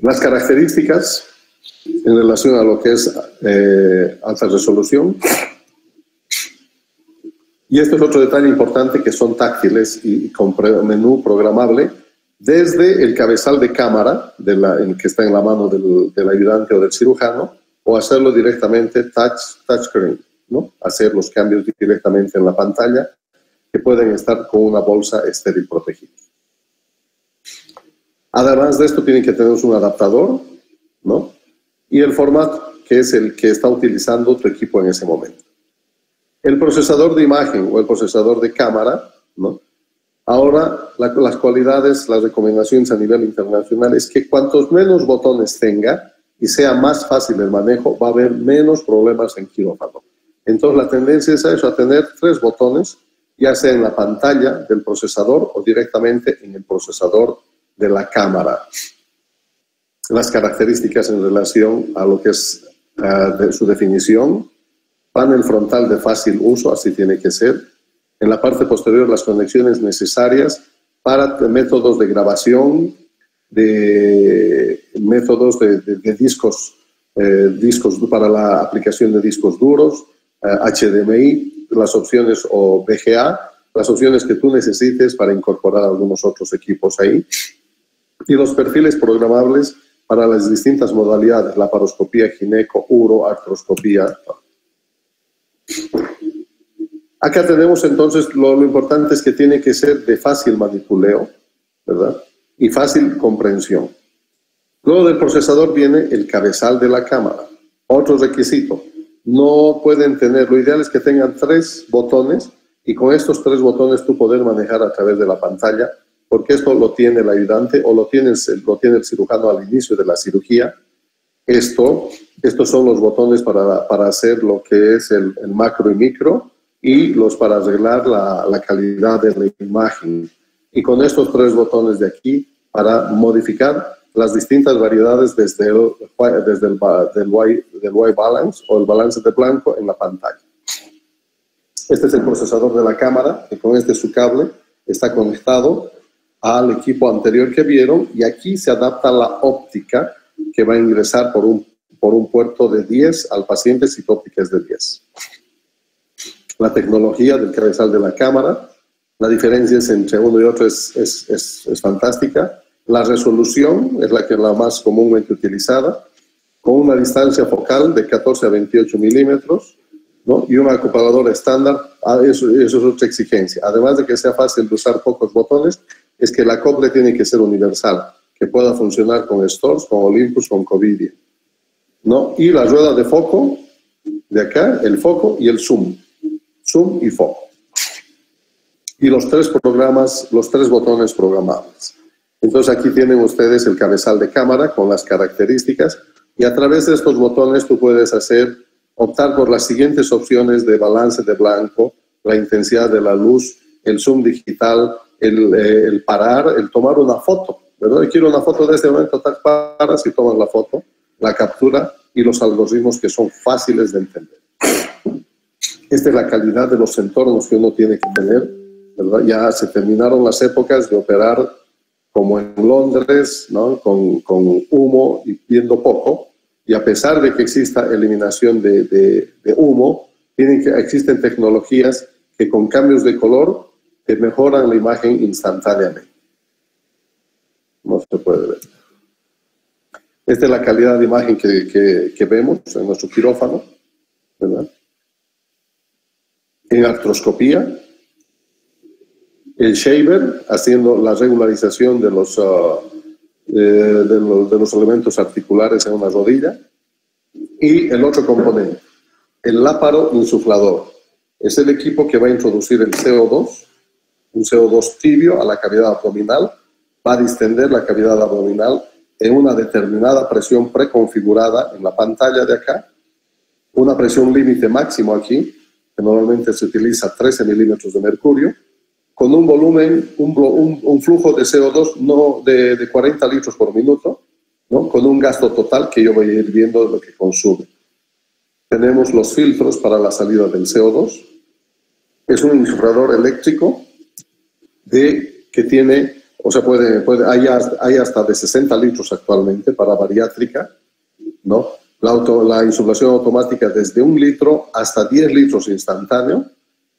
S1: Las características en relación a lo que es alta resolución. Y este es otro detalle importante, que son táctiles y con menú programable desde el cabezal de cámara que está en la mano del ayudante o del cirujano, o hacerlo directamente touchscreen, ¿no? Hacer los cambios directamente en la pantalla, que pueden estar con una bolsa estéril protegida. Además de esto, tienen que tener un adaptador, ¿no? Y el formato, que es el que está utilizando tu equipo en ese momento. El procesador de imagen o el procesador de cámara, ¿no? Ahora, las cualidades, las recomendaciones a nivel internacional es que cuantos menos botones tenga y sea más fácil el manejo, va a haber menos problemas en quirófano. Entonces, la tendencia es a eso, a tener 3 botones, ya sea en la pantalla del procesador o directamente en el procesador de la cámara. Las características en relación a lo que es de su definición: panel frontal de fácil uso, así tiene que ser. En la parte posterior, las conexiones necesarias para métodos de grabación, métodos de discos para la aplicación de discos duros, HDMI, las opciones o VGA, las opciones que tú necesites para incorporar algunos otros equipos ahí. Y los perfiles programables para las distintas modalidades: laparoscopía, gineco, uro, artroscopía. Acá tenemos entonces, lo importante es que tiene que ser de fácil manipuleo, ¿verdad? Y fácil comprensión. Luego del procesador viene el cabezal de la cámara. Otro requisito: no pueden tener, lo ideal es que tengan 3 botones, y con estos 3 botones tú poder manejar a través de la pantalla, porque esto lo tiene el ayudante o lo tiene el cirujano al inicio de la cirugía. Estos son los botones para hacer lo que es el macro y micro, y los para arreglar la calidad de la imagen. Y con estos 3 botones de aquí para modificar las distintas variedades desde el white balance o el balance de blanco en la pantalla. Este es el procesador de la cámara, que con su cable está conectado al equipo anterior que vieron, y aquí se adapta la óptica que va a ingresar por un puerto de 10 al paciente si tu óptica es de 10. La tecnología del cabezal de la cámara, la diferencia entre uno y otro es fantástica. La resolución es la más comúnmente utilizada, con una distancia focal de 14 a 28 milímetros, ¿no? Y un acoplador estándar. Eso es otra exigencia. Además de que sea fácil de usar pocos botones, es que el acople tiene que ser universal, que pueda funcionar con Storz, con Olympus, con Covidia, ¿no? Y la rueda de foco, de acá, el foco y el zoom. Zoom y foco. Y los tres botones programables. Entonces aquí tienen ustedes el cabezal de cámara con las características, y a través de estos botones tú puedes optar por las siguientes opciones de balance de blanco, la intensidad de la luz, el zoom digital, el parar, el tomar una foto, ¿verdad? Yo quiero una foto de este momento, paras y tomas la foto, la captura y los algoritmos que son fáciles de entender. Esta es la calidad de los entornos que uno tiene que tener, ¿verdad? Ya se terminaron las épocas de operar como en Londres, ¿no? Con humo y viendo poco, y a pesar de que exista eliminación de humo, existen tecnologías que con cambios de color te mejoran la imagen instantáneamente. No se puede ver. Esta es la calidad de imagen que vemos en nuestro quirófano, ¿verdad? En artroscopía, el shaver haciendo la regularización de los elementos articulares en una rodilla, y el otro componente, el láparo insuflador. Es el equipo que va a introducir el CO2, un CO2 tibio a la cavidad abdominal, va a distender la cavidad abdominal en una determinada presión preconfigurada en la pantalla de acá, una presión límite máximo aquí, que normalmente se utiliza 13 milímetros de mercurio, con un volumen, un flujo de CO2 no de 40 litros por minuto, ¿no? Con un gasto total que yo voy a ir viendo de lo que consume. Tenemos los filtros para la salida del CO2. Es un insuflador eléctrico que tiene, o sea, hay hasta de 60 litros actualmente para bariátrica, ¿no? La insuflación automática desde 1 litro hasta 10 litros instantáneo,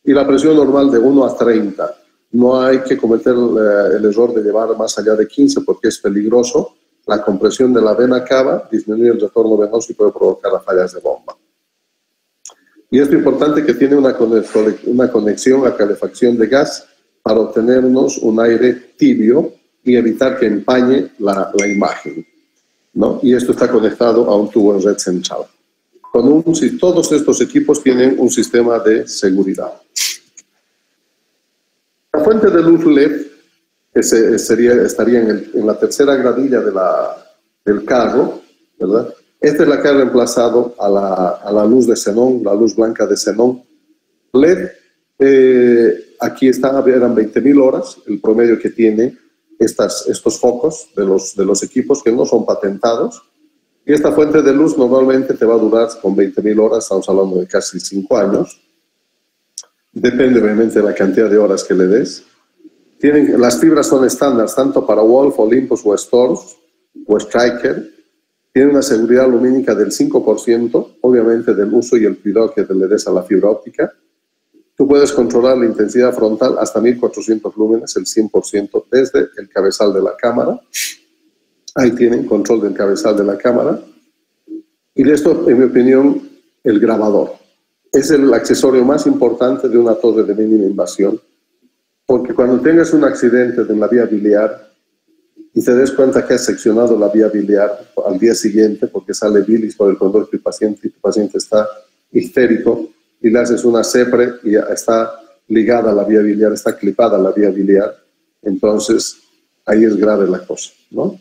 S1: y la presión normal de 1 a 30. No hay que cometer el error de llevar más allá de 15 porque es peligroso. La compresión de la vena cava disminuye el retorno venoso y puede provocar fallas de bomba. Y esto es importante, que tiene una conexión a calefacción de gas para obtenernos un aire tibio y evitar que empañe la imagen, ¿no? Y esto está conectado a un tubo en red central. Todos estos equipos tienen un sistema de seguridad. La fuente de luz LED estaría en la tercera gradilla del carro, ¿verdad? Esta es la que ha reemplazado a la luz de xenón, la luz blanca de xenón. LED, aquí eran 20.000 horas, el promedio que tiene estos focos de los equipos que no son patentados. Y esta fuente de luz normalmente te va a durar con 20.000 horas, estamos hablando de casi 5 años. Depende obviamente de la cantidad de horas que le des. Las fibras son estándar, tanto para Wolf, Olympus o Storz o Striker. Tiene una seguridad lumínica del 5%, obviamente del uso y el cuidado que le des a la fibra óptica. Tú puedes controlar la intensidad frontal hasta 1400 lúmenes, el 100% desde el cabezal de la cámara. Ahí tienen control del cabezal de la cámara. Y de esto, en mi opinión, el grabador. Es el accesorio más importante de una torre de mínima invasión, porque cuando tengas un accidente en la vía biliar y te des cuenta que has seccionado la vía biliar al día siguiente porque sale bilis por el conducto y tu paciente está histérico, y le haces una CEPRE y ya está ligada a la vía biliar, está clipada a la vía biliar, entonces ahí es grave la cosa, ¿no?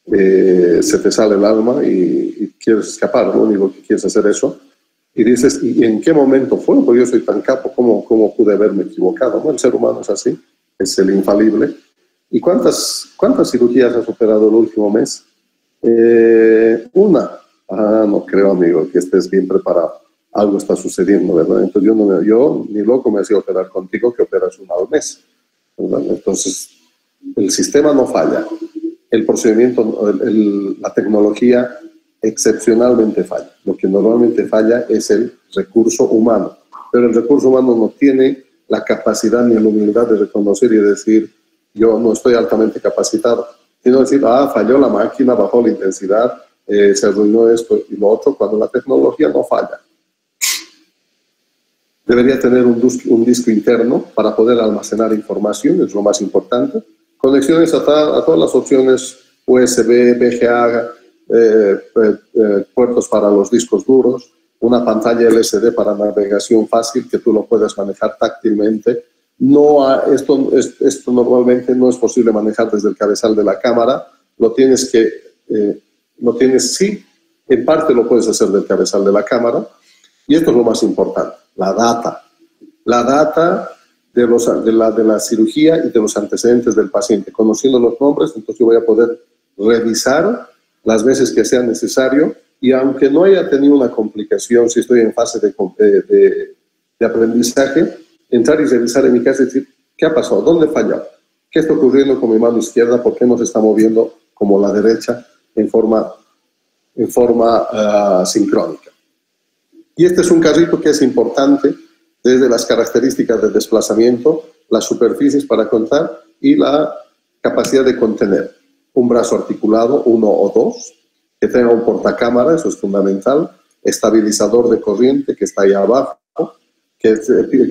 S1: Se te sale el alma y quieres escapar, lo único que quieres hacer eso. Y dices, ¿y en qué momento fue? Porque yo soy tan capo, ¿cómo pude haberme equivocado? ¿No? El ser humano es así, es el infalible. ¿Y cuántas cirugías has operado el último mes? Una. Ah, no creo, amigo, que estés bien preparado. algo está sucediendo, ¿verdad? Entonces yo ni loco me hacía operar contigo que operas una al mes, ¿verdad? Entonces el sistema no falla, el procedimiento, la tecnología excepcionalmente falla. Lo que normalmente falla es el recurso humano, pero el recurso humano no tiene la capacidad ni la humildad de reconocer y decir, yo no estoy altamente capacitado, sino decir, falló la máquina, bajó la intensidad, se arruinó esto y lo otro, cuando la tecnología no falla. Debería tener un disco interno para poder almacenar información, es lo más importante. Conexiones a todas las opciones USB, VGA, puertos para los discos duros, una pantalla LCD para navegación fácil que tú lo puedas manejar táctilmente. Esto normalmente no es posible manejar desde el cabezal de la cámara, sí, en parte lo puedes hacer del cabezal de la cámara, y esto es lo más importante, la data de la cirugía y de los antecedentes del paciente. Conociendo los nombres, entonces yo voy a poder revisar las veces que sea necesario, y aunque no haya tenido una complicación, si estoy en fase de aprendizaje, entrar y revisar en mi casa y decir, ¿qué ha pasado? ¿Dónde falló? ¿Qué está ocurriendo con mi mano izquierda? ¿Por qué no se está moviendo como la derecha en forma sincrónica? Y este es un carrito que es importante desde las características de desplazamiento, las superficies para contar y la capacidad de contener. Un brazo articulado, 1 o 2, que tenga un portacámara, eso es fundamental, estabilizador de corriente que está ahí abajo, que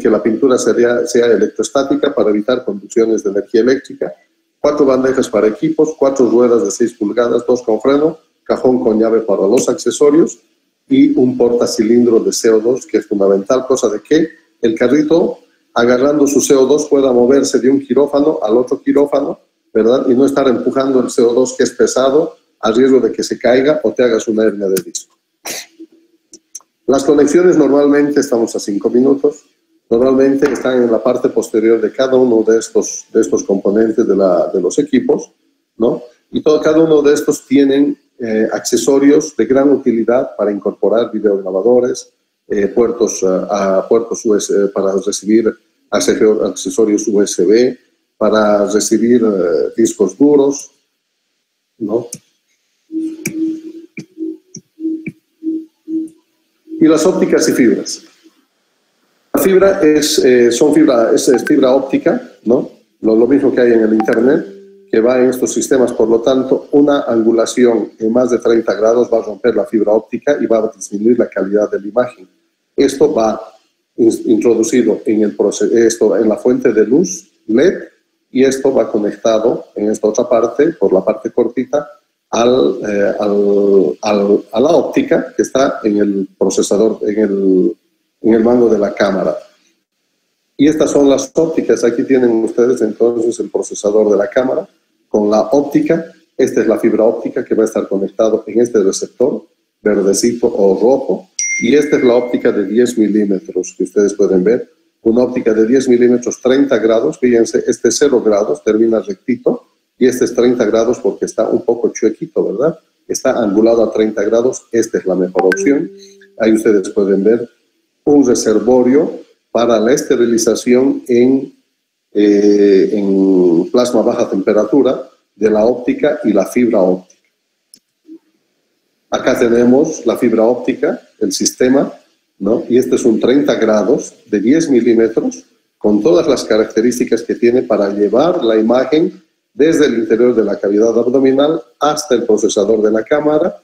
S1: la pintura sea electrostática para evitar conducciones de energía eléctrica, 4 bandejas para equipos, 4 ruedas de 6 pulgadas, 2 con freno, cajón con llave para los accesorios y un portacilindro de CO2 que es fundamental, cosa de que el carrito, agarrando su CO2, pueda moverse de un quirófano al otro quirófano, ¿verdad? Y no estar empujando el CO2 que es pesado a riesgo de que se caiga o te hagas una hernia de disco. Las conexiones normalmente, estamos a 5 minutos, normalmente están en la parte posterior de cada uno de estos componentes de los equipos, ¿no? Y cada uno de estos tienen accesorios de gran utilidad para incorporar videograbadores, puertos USB para recibir accesorios USB, para recibir discos duros, ¿no? Y las ópticas y fibras. La fibra es fibra óptica, ¿no? Lo mismo que hay en el Internet, que va en estos sistemas, por lo tanto, una angulación en más de 30 grados va a romper la fibra óptica y va a disminuir la calidad de la imagen. Esto va introducido en la fuente de luz LED, y esto va conectado en esta otra parte, por la parte cortita, a la óptica que está en el procesador, en el mango de la cámara. Y estas son las ópticas. Aquí tienen ustedes entonces el procesador de la cámara con la óptica. Esta es la fibra óptica que va a estar conectado en este receptor verdecito o rojo. Y esta es la óptica de 10 milímetros que ustedes pueden ver. Una óptica de 10 milímetros, 30 grados. Fíjense, este es 0 grados, termina rectito. Y este es 30 grados porque está un poco chuequito, ¿verdad? Está angulado a 30 grados. Esta es la mejor opción. Ahí ustedes pueden ver un reservorio para la esterilización en plasma baja temperatura de la óptica y la fibra óptica. Acá tenemos la fibra óptica, el sistema, ¿no? Y este es un 30 grados de 10 milímetros con todas las características que tiene para llevar la imagen desde el interior de la cavidad abdominal hasta el procesador de la cámara,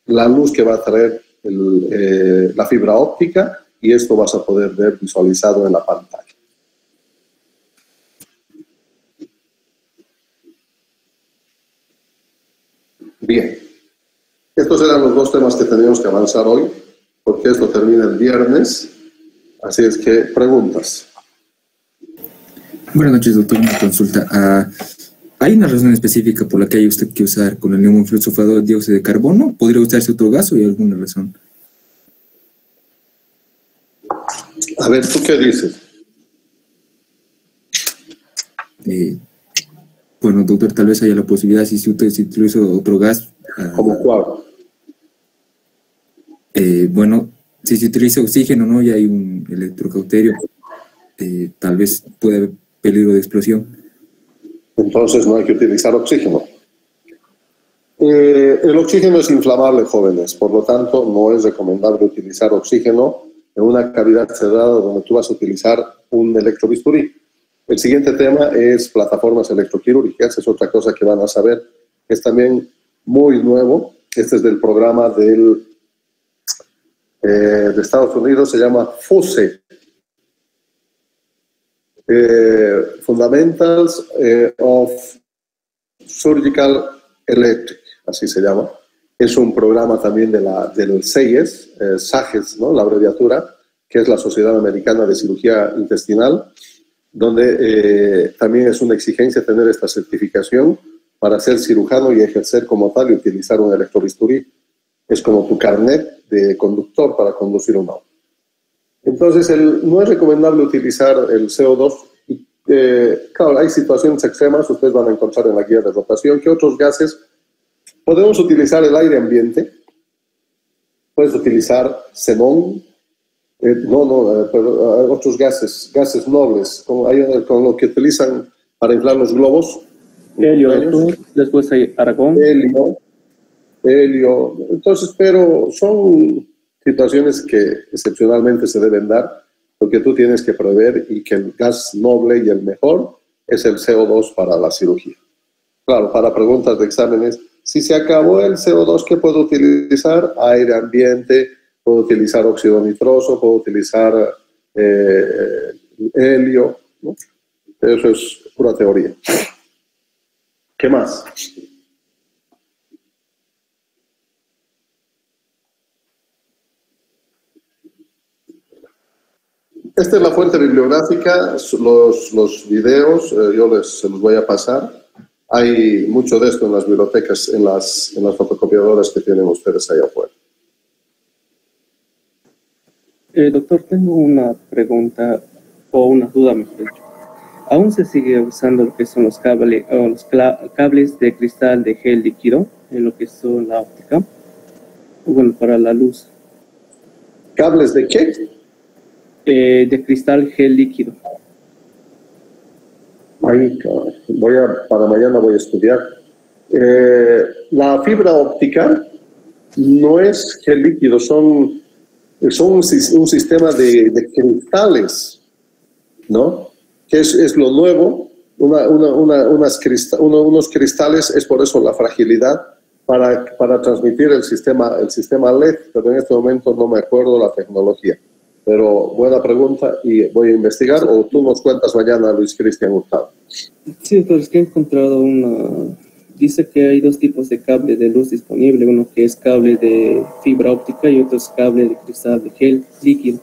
S1: la luz que va a traer la fibra óptica, y esto vas a poder ver visualizado en la pantalla. Bien, estos eran los 2 temas que teníamos que avanzar hoy, porque esto termina el viernes, así es que preguntas.
S5: Buenas noches, doctor. Una consulta. ¿Hay una razón específica por la que hay usted que usar con el neumófilo sulfato de dióxido de carbono? ¿Podría usarse otro gas o hay alguna razón?
S1: A ver, ¿tú qué dices?
S5: Bueno, doctor, tal vez haya la posibilidad, si usted utiliza otro gas.
S1: ¿Cómo cuál?
S5: Bueno, Si se utiliza oxígeno, ¿no? Y hay un electrocauterio, tal vez puede haber peligro de explosión.
S1: Entonces no hay que utilizar oxígeno. El oxígeno es inflamable, jóvenes, por lo tanto no es recomendable utilizar oxígeno en una cavidad cerrada donde tú vas a utilizar un electrobisturí. El siguiente tema es plataformas electroquirúrgicas, es otra cosa que van a saber, es también muy nuevo. Este es del programa de Estados Unidos, se llama FUSE, Fundamentals of Surgical Electric, así se llama. Es un programa también del SAGES, SAGES, ¿no? La abreviatura, que es la Sociedad Americana de Cirugía Intestinal, donde también es una exigencia tener esta certificación para ser cirujano y ejercer como tal y utilizar un electrobisturí. Es como tu carnet de conductor para conducir un auto. Entonces, no es recomendable utilizar el CO2. Claro, hay situaciones extremas, ustedes van a encontrar en la guía de rotación, que otros gases, podemos utilizar el aire ambiente, puedes utilizar xenón, pero otros gases nobles, con lo que utilizan para inflar los globos.
S4: Helio, después hay argón.
S1: Helio. Entonces, pero son situaciones que excepcionalmente se deben dar, porque tú tienes que prever y que el gas noble y el mejor es el CO2 para la cirugía. Claro, para preguntas de exámenes, si se acabó el CO2, ¿qué puedo utilizar? Aire ambiente, puedo utilizar óxido nitroso, puedo utilizar helio, ¿no? Eso es pura teoría. ¿Qué más? Esta es la fuente bibliográfica, los videos, se los voy a pasar. Hay mucho de esto en las bibliotecas, en las fotocopiadoras que tienen ustedes ahí afuera.
S4: Doctor, tengo una pregunta, o una duda, mejor dicho. ¿Aún se sigue usando lo que son los cables de cristal de gel líquido en lo que son la óptica? Bueno, para la luz.
S1: ¿Cables de qué?
S4: De cristal gel líquido.
S1: Para mañana voy a estudiar. La fibra óptica no es gel líquido, son un sistema de cristales, ¿no? Que es lo nuevo, unos cristales, es por eso la fragilidad, para transmitir el sistema LED, pero en este momento no me acuerdo la tecnología. Pero buena pregunta y voy a investigar, o tú nos cuentas mañana, Luis Cristian Hurtado.
S4: Sí, pero es que he encontrado dice que hay dos tipos de cable de luz disponible, uno que es cable de fibra óptica y otro es cable de cristal de gel líquido.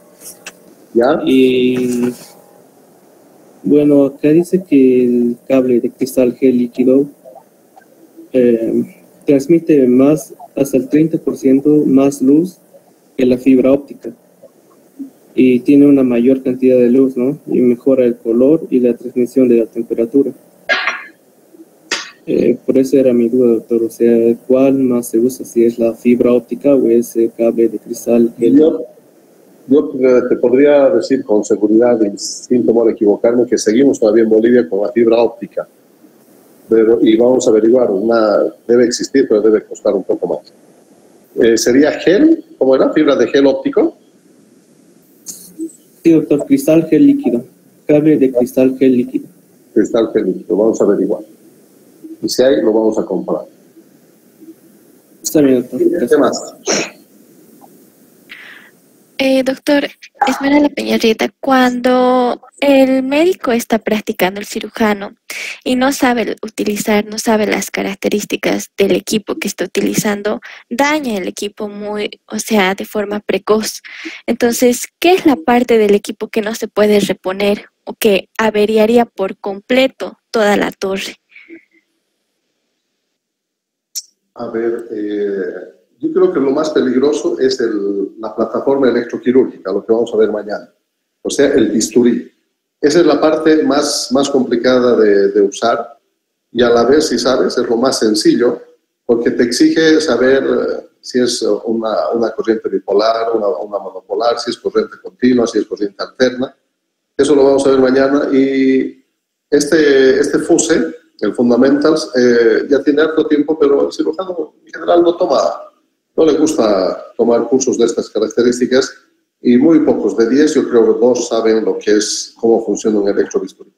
S1: ¿Ya?
S4: Y bueno, acá dice que el cable de cristal gel líquido transmite hasta el 30% más luz que la fibra óptica. Y tiene una mayor cantidad de luz, ¿no? Y mejora el color y la transmisión de la temperatura. Por eso era mi duda, doctor. O sea, ¿cuál más se usa? Si es la fibra óptica o ese cable de cristal.
S1: Yo te podría decir con seguridad y sin temor a equivocarme que seguimos todavía en Bolivia con la fibra óptica. Y vamos a averiguar, debe existir, pero debe costar un poco más. ¿Sería gel? ¿Cómo era? ¿Fibra de gel óptico?
S4: Sí, doctor, cristal gel líquido. Cable de cristal gel líquido.
S1: Cristal gel líquido, vamos a averiguar. Y si hay, lo vamos a comprar.
S4: Está bien, doctor.
S1: ¿Qué más?
S3: Doctor Esmeralda Peñarrieta, cuando el médico está practicando, el cirujano, y no sabe las características del equipo que está utilizando, daña el equipo de forma precoz. Entonces, ¿qué es la parte del equipo que no se puede reponer o que averiaría por completo toda la torre?
S1: A ver, yo creo que lo más peligroso es la plataforma electroquirúrgica, lo que vamos a ver mañana. O sea, el bisturí. Esa es la parte más complicada de usar y a la vez, si sabes, es lo más sencillo porque te exige saber si es una corriente bipolar, una monopolar, si es corriente continua, si es corriente alterna. Eso lo vamos a ver mañana. Y este FUSE, el Fundamentals, ya tiene harto tiempo, pero el cirujano en general no le gusta tomar cursos de estas características, y muy pocos, de 10 yo creo que 2 saben cómo funciona un electrobisturí.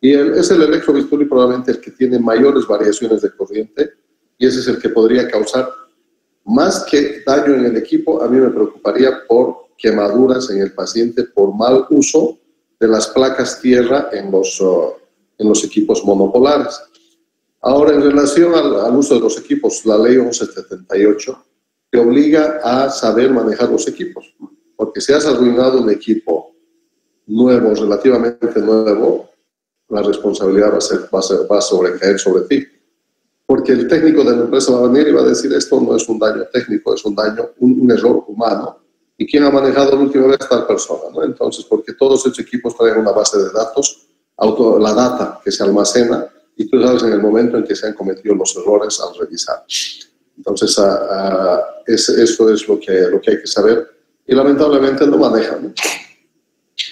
S1: Y es el electrobisturí probablemente el que tiene mayores variaciones de corriente, y ese es el que podría causar más que daño en el equipo. A mí me preocuparía por quemaduras en el paciente por mal uso de las placas tierra en los equipos monopolares. Ahora, en relación al uso de los equipos, la ley 1178 te obliga a saber manejar los equipos, porque si has arruinado un equipo nuevo, relativamente nuevo, la responsabilidad va a sobrecaer sobre ti. Porque el técnico de la empresa va a venir y va a decir, esto no es un daño técnico, es un error humano. ¿Y quién ha manejado la última vez tal persona? ¿No? Entonces, porque todos esos equipos traen una base de datos, la data que se almacena, y tú sabes en el momento en que se han cometido los errores al revisar. Entonces, eso es lo que hay que saber. Y lamentablemente no manejan, ¿no?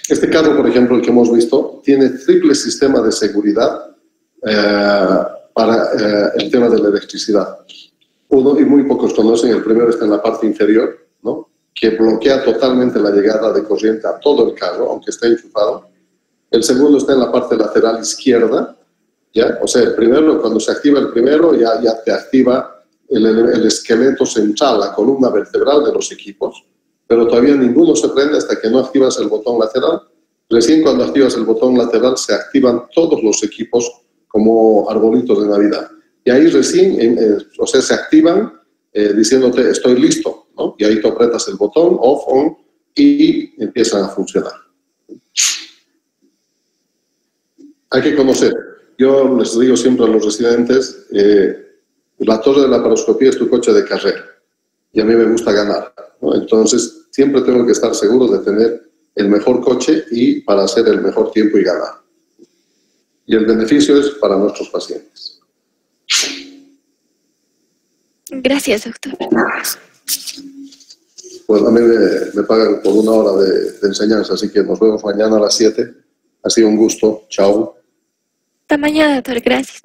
S1: Este carro, por ejemplo, el que hemos visto, tiene triple sistema de seguridad para el tema de la electricidad. Uno, y muy pocos conocen, el primero está en la parte inferior, ¿no?, que bloquea totalmente la llegada de corriente a todo el carro, aunque esté enchufado. El segundo está en la parte lateral izquierda, ¿ya? O sea, el primero, cuando se activa el primero, ya te activa el esqueleto central, la columna vertebral de los equipos, pero todavía ninguno se prende hasta que no activas el botón lateral. Recién cuando activas el botón lateral se activan todos los equipos como arbolitos de Navidad. Y ahí recién, se activan diciéndote estoy listo, ¿no? Y ahí tú apretas el botón off, on, y empiezan a funcionar. Hay que conocer. Yo les digo siempre a los residentes, la torre de la laparoscopía es tu coche de carrera, y a mí me gusta ganar, ¿no? Entonces, siempre tengo que estar seguro de tener el mejor coche y para hacer el mejor tiempo y ganar. Y el beneficio es para nuestros pacientes.
S3: Gracias, doctor.
S1: Pues a mí me pagan por 1 hora de enseñanza, así que nos vemos mañana a las 7. Ha sido un gusto. Chao.
S3: Hasta mañana, doctor. Gracias.